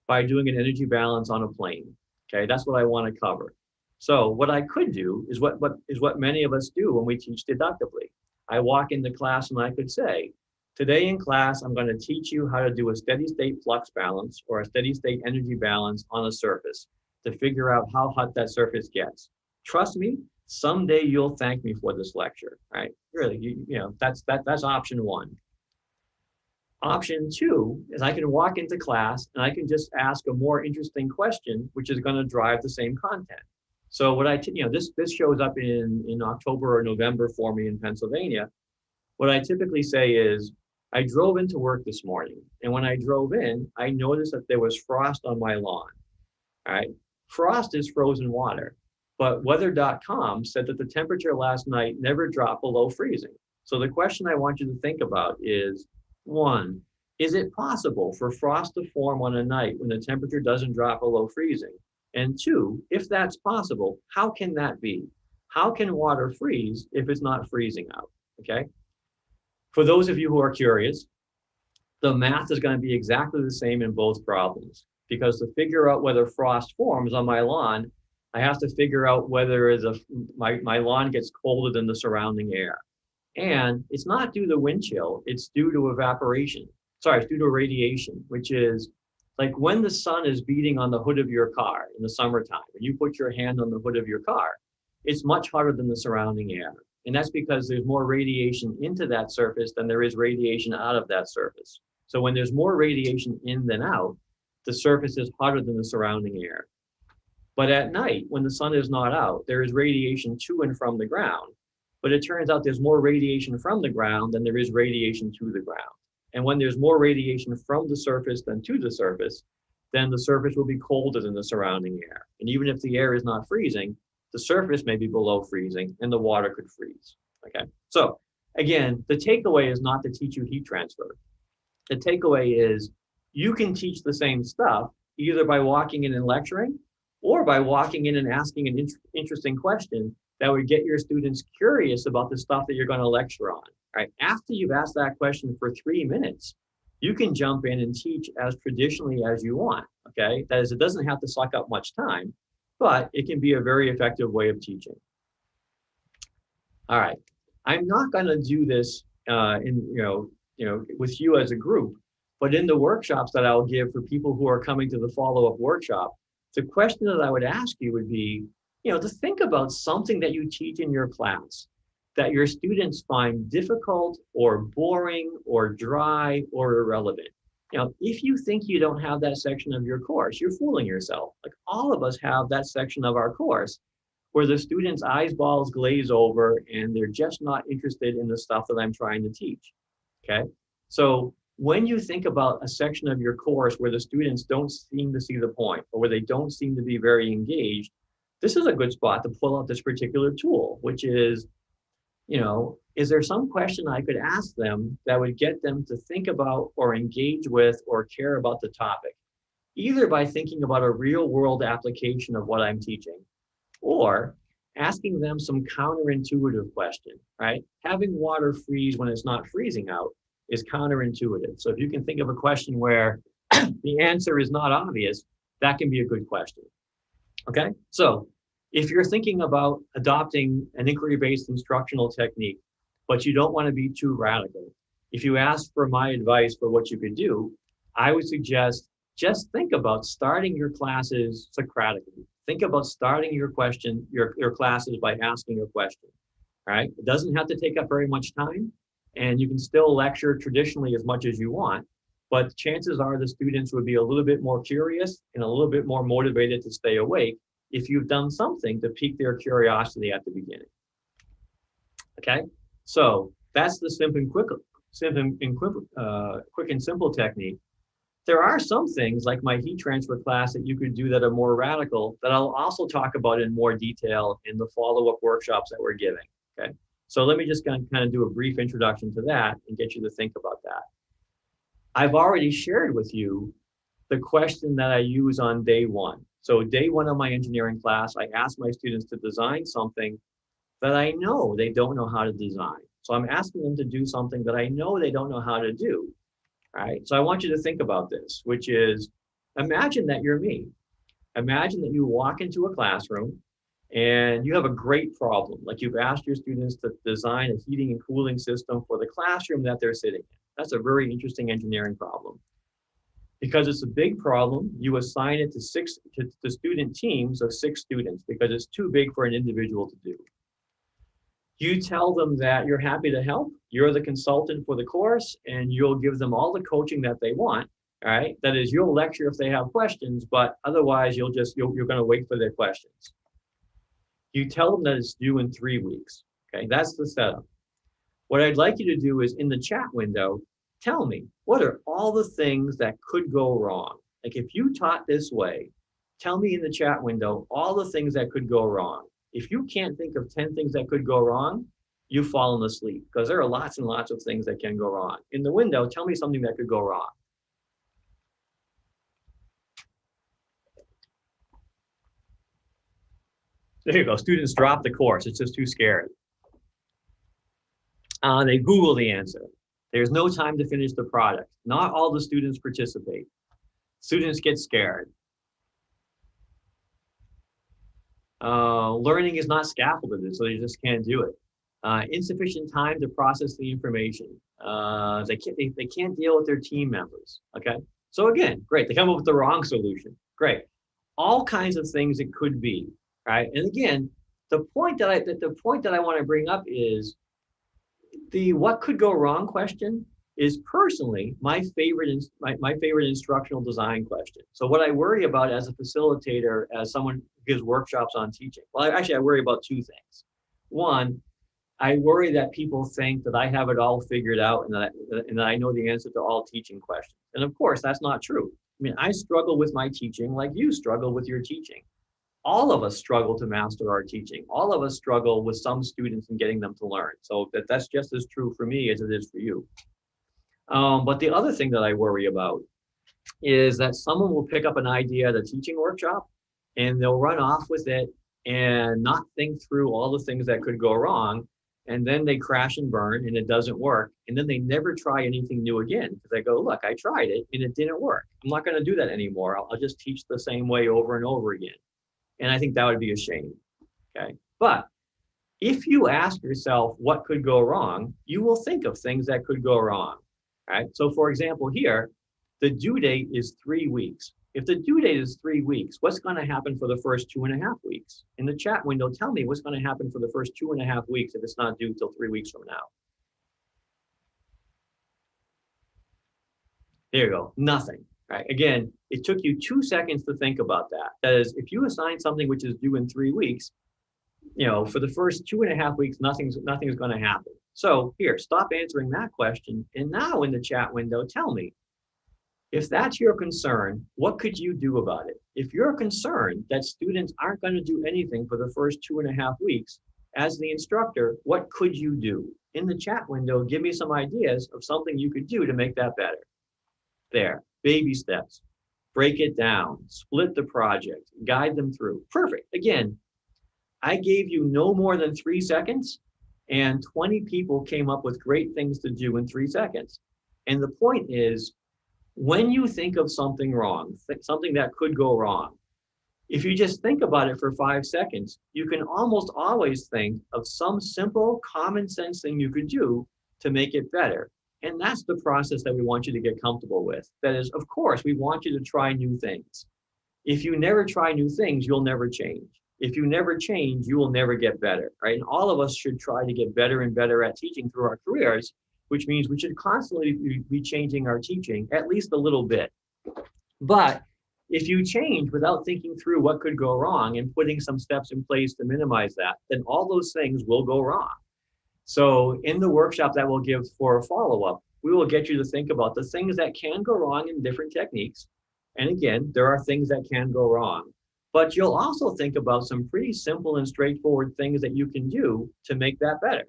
by doing an energy balance on a plane. Okay, that's what I want to cover. So what I could do is what many of us do when we teach deductively. I walk into class and I could say, today in class, I'm going to teach you how to do a steady state flux balance or a steady state energy balance on a surface to figure out how hot that surface gets. Trust me, someday you'll thank me for this lecture, right? Really, you know, that's option one. Option two is I can walk into class and I can just ask a more interesting question, which is going to drive the same content. So what this shows up in October or November for me in Pennsylvania. What I typically say is, I drove into work this morning, and when I drove in, I noticed that there was frost on my lawn. All right, frost is frozen water, but weather.com said that the temperature last night never dropped below freezing. So the question I want you to think about is, one, is it possible for frost to form on a night when the temperature doesn't drop below freezing? And two, if that's possible, how can that be? How can water freeze if it's not freezing out? Okay. For those of you who are curious, the math is going to be exactly the same in both problems, because to figure out whether frost forms on my lawn, I have to figure out whether my lawn gets colder than the surrounding air. And it's not due to wind chill, it's due to evaporation. Sorry, it's due to radiation, which is like when the sun is beating on the hood of your car in the summertime, and you put your hand on the hood of your car, it's much hotter than the surrounding air. And that's because there's more radiation into that surface than there is radiation out of that surface. So when there's more radiation in than out, the surface is hotter than the surrounding air. But at night, when the sun is not out, there is radiation to and from the ground. But it turns out there's more radiation from the ground than there is radiation to the ground. And when there's more radiation from the surface than to the surface, then the surface will be colder than the surrounding air. And even if the air is not freezing, the surface may be below freezing and the water could freeze. Okay. So again, the takeaway is not to teach you heat transfer. The takeaway is you can teach the same stuff either by walking in and lecturing or by walking in and asking an interesting question that would get your students curious about the stuff that you're going to lecture on. Right? After you've asked that question for 3 minutes, you can jump in and teach as traditionally as you want. Okay. That is, it doesn't have to suck up much time, but it can be a very effective way of teaching. All right, I'm not going to do this with you as a group, but in the workshops that I'll give for people who are coming to the follow-up workshop, the question that I would ask you would be, to think about something that you teach in your class that your students find difficult or boring or dry or irrelevant. If you think you don't have that section of your course, you're fooling yourself. Like all of us have that section of our course where the students' eyeballs glaze over and they're just not interested in the stuff that I'm trying to teach, okay? So when you think about a section of your course where the students don't seem to see the point or where they don't seem to be very engaged, this is a good spot to pull out this particular tool, which is, is there some question I could ask them that would get them to think about or engage with or care about the topic, either by thinking about a real world application of what I'm teaching or asking them some counterintuitive question, right? Having water freeze when it's not freezing out is counterintuitive. So if you can think of a question where the answer is not obvious, that can be a good question, okay? So if you're thinking about adopting an inquiry-based instructional technique, but you don't want to be too radical, if you ask for my advice for what you could do, I would suggest just think about starting your classes Socratically. Think about starting your classes by asking a question, all right? It doesn't have to take up very much time, and you can still lecture traditionally as much as you want, but chances are the students would be a little bit more curious and a little bit more motivated to stay awake if you've done something to pique their curiosity at the beginning. Okay, so that's the quick and simple technique. There are some things like my heat transfer class that you could do that are more radical that I'll also talk about in more detail in the follow-up workshops that we're giving. Okay, So let me just kind of do a brief introduction to that and get you to think about that. I've already shared with you the question that I use on day one. So day one of my engineering class, I ask my students to design something that I know they don't know how to design. So I'm asking them to do something that I know they don't know how to do, right? So I want you to think about this, which is, imagine that you're me. Imagine that you walk into a classroom and you have a great problem. Like you've asked your students to design a heating and cooling system for the classroom that they're sitting in. That's a very interesting engineering problem. Because it's a big problem, you assign it to student teams of 6 students because it's too big for an individual to do. You tell them that you're happy to help, you're the consultant for the course, and you'll give them all the coaching that they want, all right? That is, you'll lecture if they have questions, but otherwise you're gonna wait for their questions. You tell them that it's due in 3 weeks, okay? That's the setup. What I'd like you to do is in the chat window, tell me, what are all the things that could go wrong? Like if you taught this way, tell me in the chat window all the things that could go wrong. If you can't think of 10 things that could go wrong, you've fallen asleep because there are lots and lots of things that can go wrong. In the window, tell me something that could go wrong. There you go, students drop the course, it's just too scary. They Google the answer. There's no time to finish the product. Not all the students participate. Students get scared. Learning is not scaffolded, so they just can't do it. Insufficient time to process the information. They can't deal with their team members, okay? So again, great, they come up with the wrong solution, great. All kinds of things it could be, right? And again, the point that I want to bring up is the what could go wrong question is personally my favorite instructional design question. So what I worry about as a facilitator, as someone who gives workshops on teaching, well, actually I worry about 2 things. One, I worry that people think that I have it all figured out and that I know the answer to all teaching questions. And of course, that's not true. I mean, I struggle with my teaching like you struggle with your teaching. All of us struggle to master our teaching. All of us struggle with some students and getting them to learn. So that's just as true for me as it is for you. But the other thing that I worry about is that someone will pick up an idea at a teaching workshop and they'll run off with it and not think through all the things that could go wrong. And then they crash and burn and it doesn't work. And then they never try anything new again because they go, look, I tried it and it didn't work. I'm not going to do that anymore. I'll just teach the same way over and over again. And I think that would be a shame, okay? But if you ask yourself what could go wrong, you will think of things that could go wrong, right? So for example, here, the due date is 3 weeks. If the due date is 3 weeks, what's gonna happen for the first 2.5 weeks? In the chat window, tell me what's gonna happen for the first 2.5 weeks if it's not due till 3 weeks from now. There you go, nothing. Right. Again, it took you 2 seconds to think about that. That is, if you assign something which is due in 3 weeks, you know, for the first 2.5 weeks, nothing's going to happen. So here, stop answering that question. And now in the chat window, tell me, if that's your concern, what could you do about it? If you're concerned that students aren't going to do anything for the first 2.5 weeks, as the instructor, what could you do? In the chat window, give me some ideas of something you could do to make that better. There. Baby steps, break it down, split the project, guide them through. Perfect. Again, I gave you no more than 3 seconds and 20 people came up with great things to do in 3 seconds. And the point is, when you think of something wrong, something that could go wrong, if you just think about it for 5 seconds, you can almost always think of some simple common sense thing you could do to make it better. And that's the process that we want you to get comfortable with. That is, of course, we want you to try new things. If you never try new things, you'll never change. If you never change, you will never get better, right? And all of us should try to get better and better at teaching through our careers, which means we should constantly be changing our teaching, at least a little bit. But if you change without thinking through what could go wrong and putting some steps in place to minimize that, then all those things will go wrong. So in the workshop that we'll give for a follow-up, we will get you to think about the things that can go wrong in different techniques. And again, there are things that can go wrong. But you'll also think about some pretty simple and straightforward things that you can do to make that better.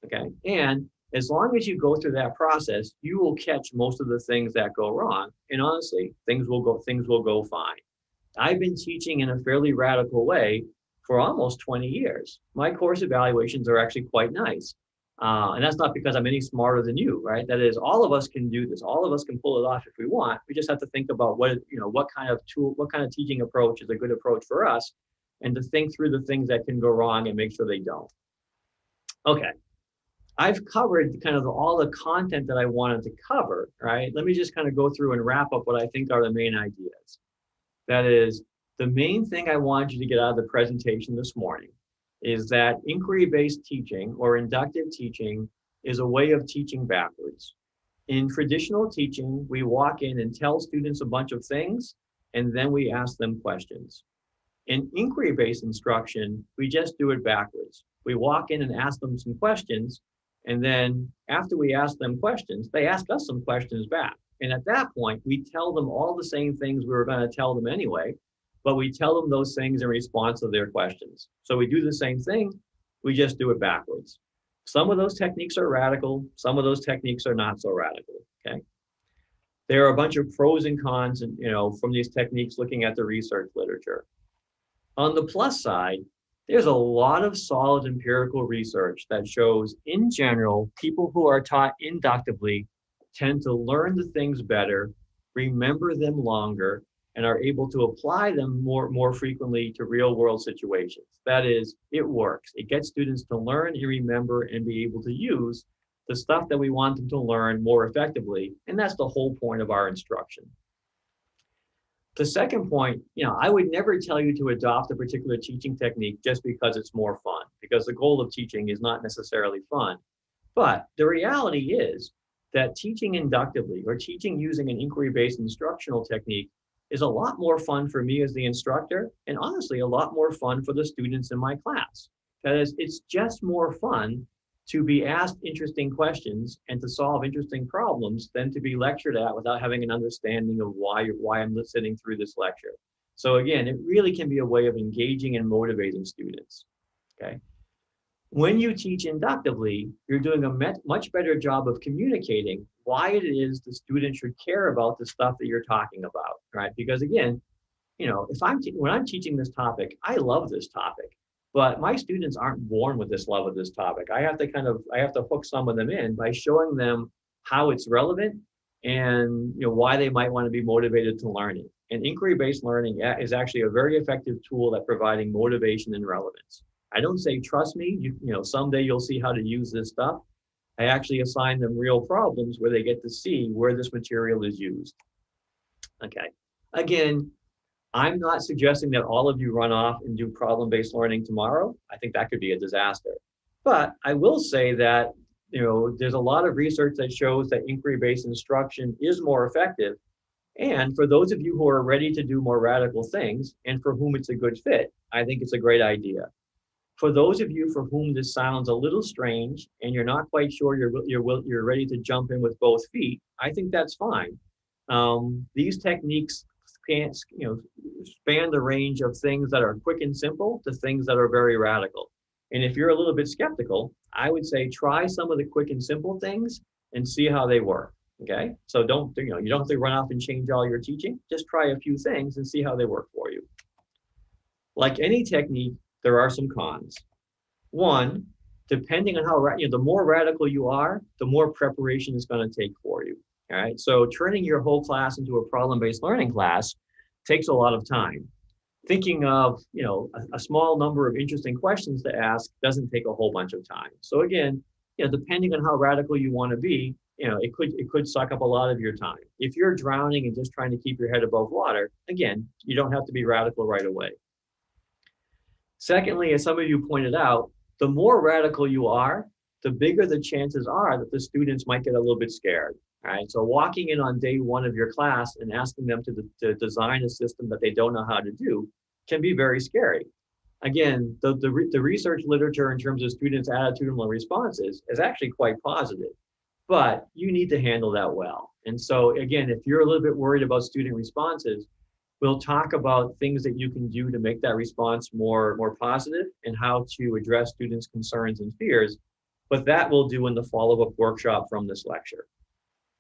okay? And as long as you go through that process, you will catch most of the things that go wrong. And honestly, things will go fine. I've been teaching in a fairly radical way for almost 20 years. My course evaluations are actually quite nice. And that's not because I'm any smarter than you, right? That is, all of us can do this. All of us can pull it off if we want. We just have to think about what kind of tool, what kind of teaching approach is a good approach for us, and to think through the things that can go wrong and make sure they don't. Okay. I've covered kind of all the content that I wanted to cover, right? Let me just kind of go through and wrap up what I think are the main ideas. That is, the main thing I want you to get out of the presentation this morning is that inquiry-based teaching or inductive teaching is a way of teaching backwards. In traditional teaching, we walk in and tell students a bunch of things, and then we ask them questions. In inquiry-based instruction, we just do it backwards. We walk in and ask them some questions, and then after we ask them questions, they ask us some questions back. And at that point, we tell them all the same things we were going to tell them anyway, but we tell them those things in response to their questions. So we do the same thing, we just do it backwards. Some of those techniques are radical, some of those techniques are not so radical, okay? There are a bunch of pros and cons, and from these techniques looking at the research literature. On the plus side, there's a lot of solid empirical research that shows, in general, people who are taught inductively tend to learn the things better, remember them longer, and are able to apply them more frequently to real world situations. That is, it works. It gets students to learn and remember and be able to use the stuff that we want them to learn more effectively. And that's the whole point of our instruction. The second point, I would never tell you to adopt a particular teaching technique just because it's more fun, because the goal of teaching is not necessarily fun. But the reality is that teaching inductively or teaching using an inquiry-based instructional technique is a lot more fun for me as the instructor, and honestly, a lot more fun for the students in my class. That is, it's just more fun to be asked interesting questions and to solve interesting problems than to be lectured at without having an understanding of why I'm sitting through this lecture. So again, it really can be a way of engaging and motivating students, okay? When you teach inductively, you're doing a much better job of communicating why it is the student should care about the stuff that you're talking about, right? Because again, when I'm teaching this topic, I love this topic. But my students aren't born with this love of this topic. I have to hook some of them in by showing them how it's relevant and why they might want to be motivated to learn it. And inquiry-based learning is actually a very effective tool at providing motivation and relevance. I don't say, trust me, someday you'll see how to use this stuff. I actually assign them real problems where they get to see where this material is used. Okay, again, I'm not suggesting that all of you run off and do problem-based learning tomorrow. I think that could be a disaster. But I will say that, there's a lot of research that shows that inquiry-based instruction is more effective. And for those of you who are ready to do more radical things and for whom it's a good fit, I think it's a great idea. For those of you for whom this sounds a little strange and you're not quite sure you're ready to jump in with both feet, I think that's fine. These techniques can't, span the range of things that are quick and simple to things that are very radical. And if you're a little bit skeptical, I would say try some of the quick and simple things and see how they work. Okay, so you don't have to run off and change all your teaching. Just try a few things and see how they work for you. Like any technique, there are some cons. One, depending on how the more radical you are, the more preparation it's going to take for you. All right, so turning your whole class into a problem-based learning class takes a lot of time. Thinking of a small number of interesting questions to ask doesn't take a whole bunch of time. So again, depending on how radical you want to be, it could suck up a lot of your time. If you're drowning and just trying to keep your head above water, again, you don't have to be radical right away. Secondly, as some of you pointed out, the more radical you are, the bigger the chances are that the students might get a little bit scared. All right, so walking in on day one of your class and asking them to design a system that they don't know how to do can be very scary. Again, the research literature in terms of students' attitudinal responses is actually quite positive, but you need to handle that well. And so again, if you're a little bit worried about student responses, we'll talk about things that you can do to make that response more positive and how to address students' concerns and fears but that we'll do in the follow-up workshop from this lecture.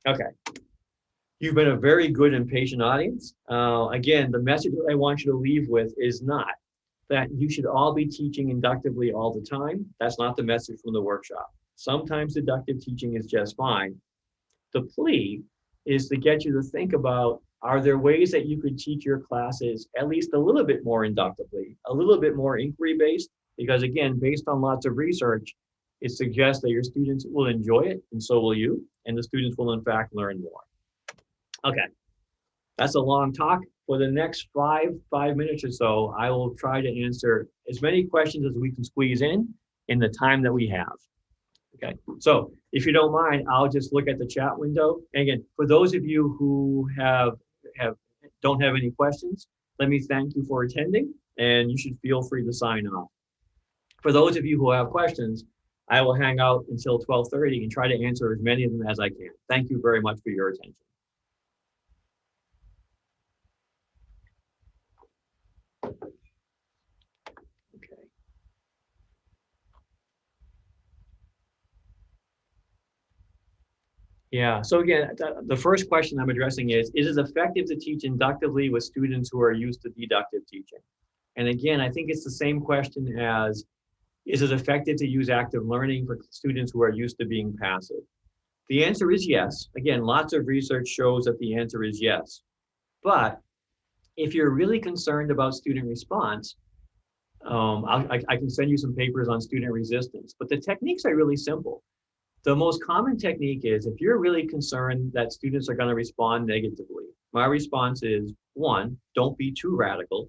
Okay. You've been a very good and patient audience. Again, the message that I want you to leave with is not that you should all be teaching inductively all the time. That's not the message from the workshop. Sometimes deductive teaching is just fine. The plea is to get you to think about, are there ways that you could teach your classes at least a little bit more inductively, a little bit more inquiry-based? Because again, based on lots of research, it suggests that your students will enjoy it, and so will you, and the students will in fact learn more. Okay, that's a long talk. For the next five minutes or so, I will try to answer as many questions as we can squeeze in the time that we have. Okay, so if you don't mind, I'll just look at the chat window. And again, for those of you who don't have any questions, let me thank you for attending, and you should feel free to sign off. For those of you who have questions, I will hang out until 12:30 and try to answer as many of them as I can. Thank you very much for your attention. Yeah, so again, the first question I'm addressing is it effective to teach inductively with students who are used to deductive teaching? And again, I think it's the same question as, is it effective to use active learning for students who are used to being passive? The answer is yes. Again, lots of research shows that the answer is yes. But if you're really concerned about student response, I can send you some papers on student resistance, but the techniques are really simple. The most common technique is, if you're really concerned that students are going to respond negatively, my response is, 1, don't be too radical,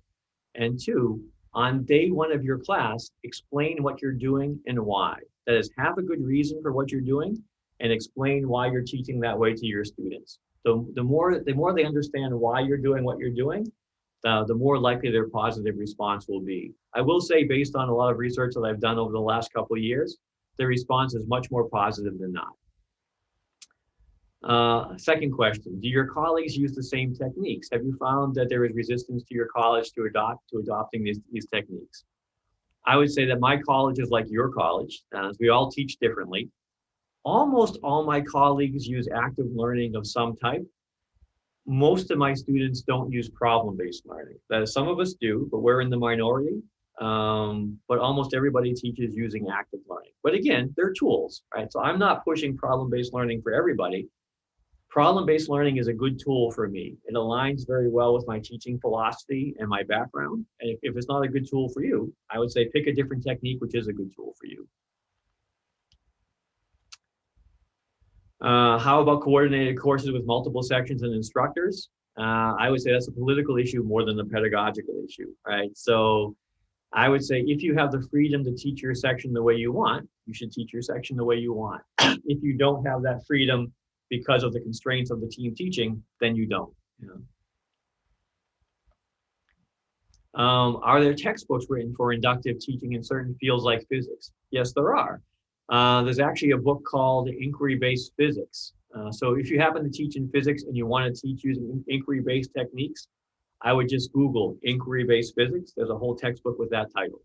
and 2, on day 1 of your class, explain what you're doing and why. That is, have a good reason for what you're doing and explain why you're teaching that way to your students. The more they understand why you're doing what you're doing, the more likely their positive response will be. I will say, based on a lot of research that I've done over the last couple of years, the response is much more positive than not. Second question, do your colleagues use the same techniques? Have you found that there is resistance to your college to adopting these techniques? I would say that my college is like your college, as we all teach differently. Almost all my colleagues use active learning of some type. Most of my students don't use problem-based learning. That is, some of us do, but we're in the minority. But almost everybody teaches using active learning. But again, they're tools, right? So I'm not pushing problem-based learning for everybody. Problem-based learning is a good tool for me. It aligns very well with my teaching philosophy and my background. And if it's not a good tool for you, I would say pick a different technique, which is a good tool for you. How about coordinated courses with multiple sections and instructors? I would say that's a political issue more than a pedagogical issue, right? So I would say if you have the freedom to teach your section the way you want, you should teach your section the way you want. If you don't have that freedom because of the constraints of the team teaching, then you don't. You know? Are there textbooks written for inductive teaching in certain fields like physics? Yes, there are. There's actually a book called Inquiry-Based Physics. So if you happen to teach in physics and you want to teach using inquiry-based techniques, I would just Google inquiry-based physics. There's a whole textbook with that title.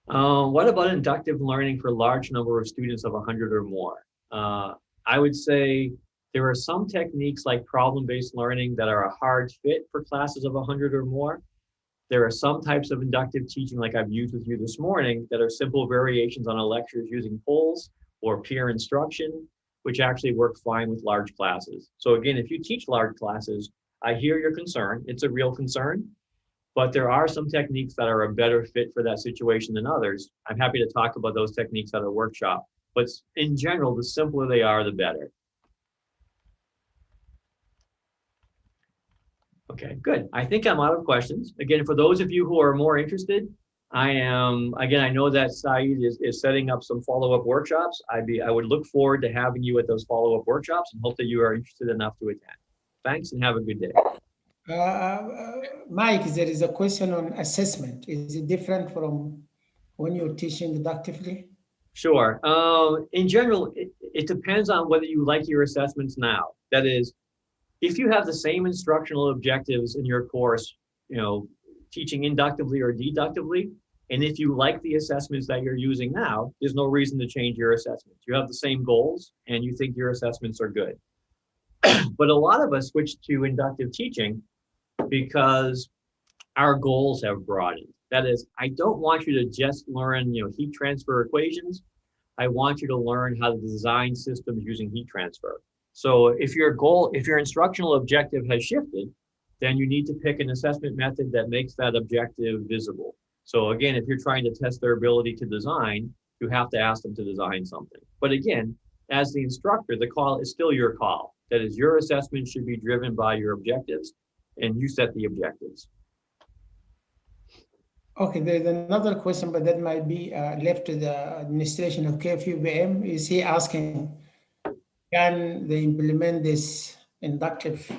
What about inductive learning for a large number of students of 100 or more? I would say there are some techniques like problem-based learning that are a hard fit for classes of 100 or more. There are some types of inductive teaching, like I've used with you this morning, that are simple variations on a lecture using polls or peer instruction, which actually work fine with large classes. So again, if you teach large classes, I hear your concern. It's a real concern, but there are some techniques that are a better fit for that situation than others. I'm happy to talk about those techniques at a workshop, but in general, the simpler they are, the better. Okay, good. I think I'm out of questions. Again, for those of you who are more interested, I know that Saeed is setting up some follow-up workshops. I would look forward to having you at those follow-up workshops and hope that you are interested enough to attend. Thanks and have a good day. Mike, there is a question on assessment. Is it different from when you're teaching deductively? Sure. In general, it depends on whether you like your assessments now. That is, if you have the same instructional objectives in your course, teaching inductively or deductively, And if you like the assessments that you're using now, there's no reason to change your assessments. You have the same goals and you think your assessments are good. But a lot of us switched to inductive teaching because our goals have broadened. That is, I don't want you to just learn, heat transfer equations. I want you to learn how to design systems using heat transfer. So if your instructional objective has shifted, then you need to pick an assessment method that makes that objective visible. So again, if you're trying to test their ability to design, you have to ask them to design something. But again, as the instructor, the call is still your call. That is, your assessment should be driven by your objectives, and you set the objectives. Okay, there's another question, but that might be left to the administration of KFUBM. Is he asking, can they implement this inductive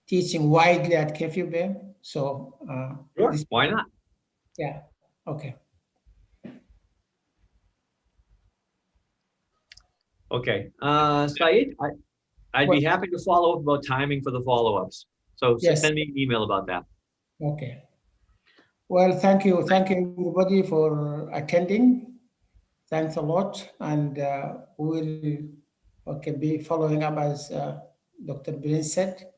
teaching widely at KFUBM? So, sure, why not? Yeah, okay. Okay, Saeed, I'd be happy to follow up about timing for the follow-ups. So yes, send me an email about that. Okay. Well, thank you everybody for attending. Thanks a lot, and we'll be following up as Dr. Bilin said,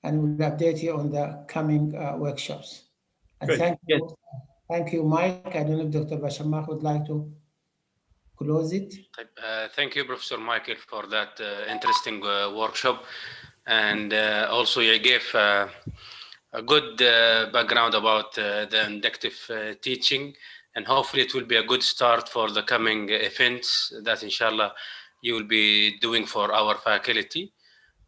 and we'll update you on the coming workshops. And thank you, Mike. I don't know if Dr. Bashamak would like to close it. Thank you, Professor Michael, for that interesting workshop, and also you gave a good background about the inductive teaching, and hopefully it will be a good start for the coming events that inshallah you will be doing for our faculty,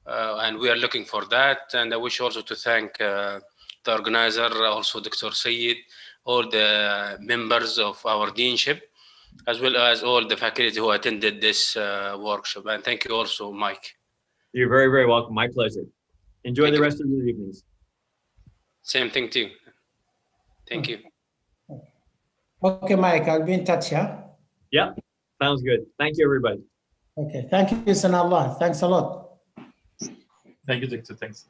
and we are looking for that. And I wish also to thank the organizer, also Dr. Sayed, all the members of our deanship, as well as all the faculty who attended this workshop. And thank you also, Mike. You're very, very welcome. My pleasure. Enjoy the rest of your evenings. Same thing to you. Thank you. Okay, Mike, I'll be in touch, yeah? Yeah, sounds good. Thank you, everybody. Okay, thank you, Sanallah. Thanks a lot. Thank you, Doctor. Thanks.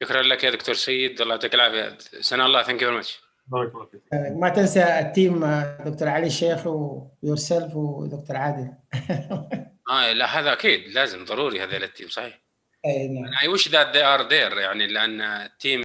شكرا لك يا دكتور سيد، الله يعطيك العافية. سنة الله. Thank you very much. بارك الله فيك. ما تنسى التيم دكتور علي الشيخ ويورسلف ودكتور عادل. لا هذا أكيد لازم ضروري هذا التيم صحيح. أي نعم. I wish that they are there يعني لأن التيم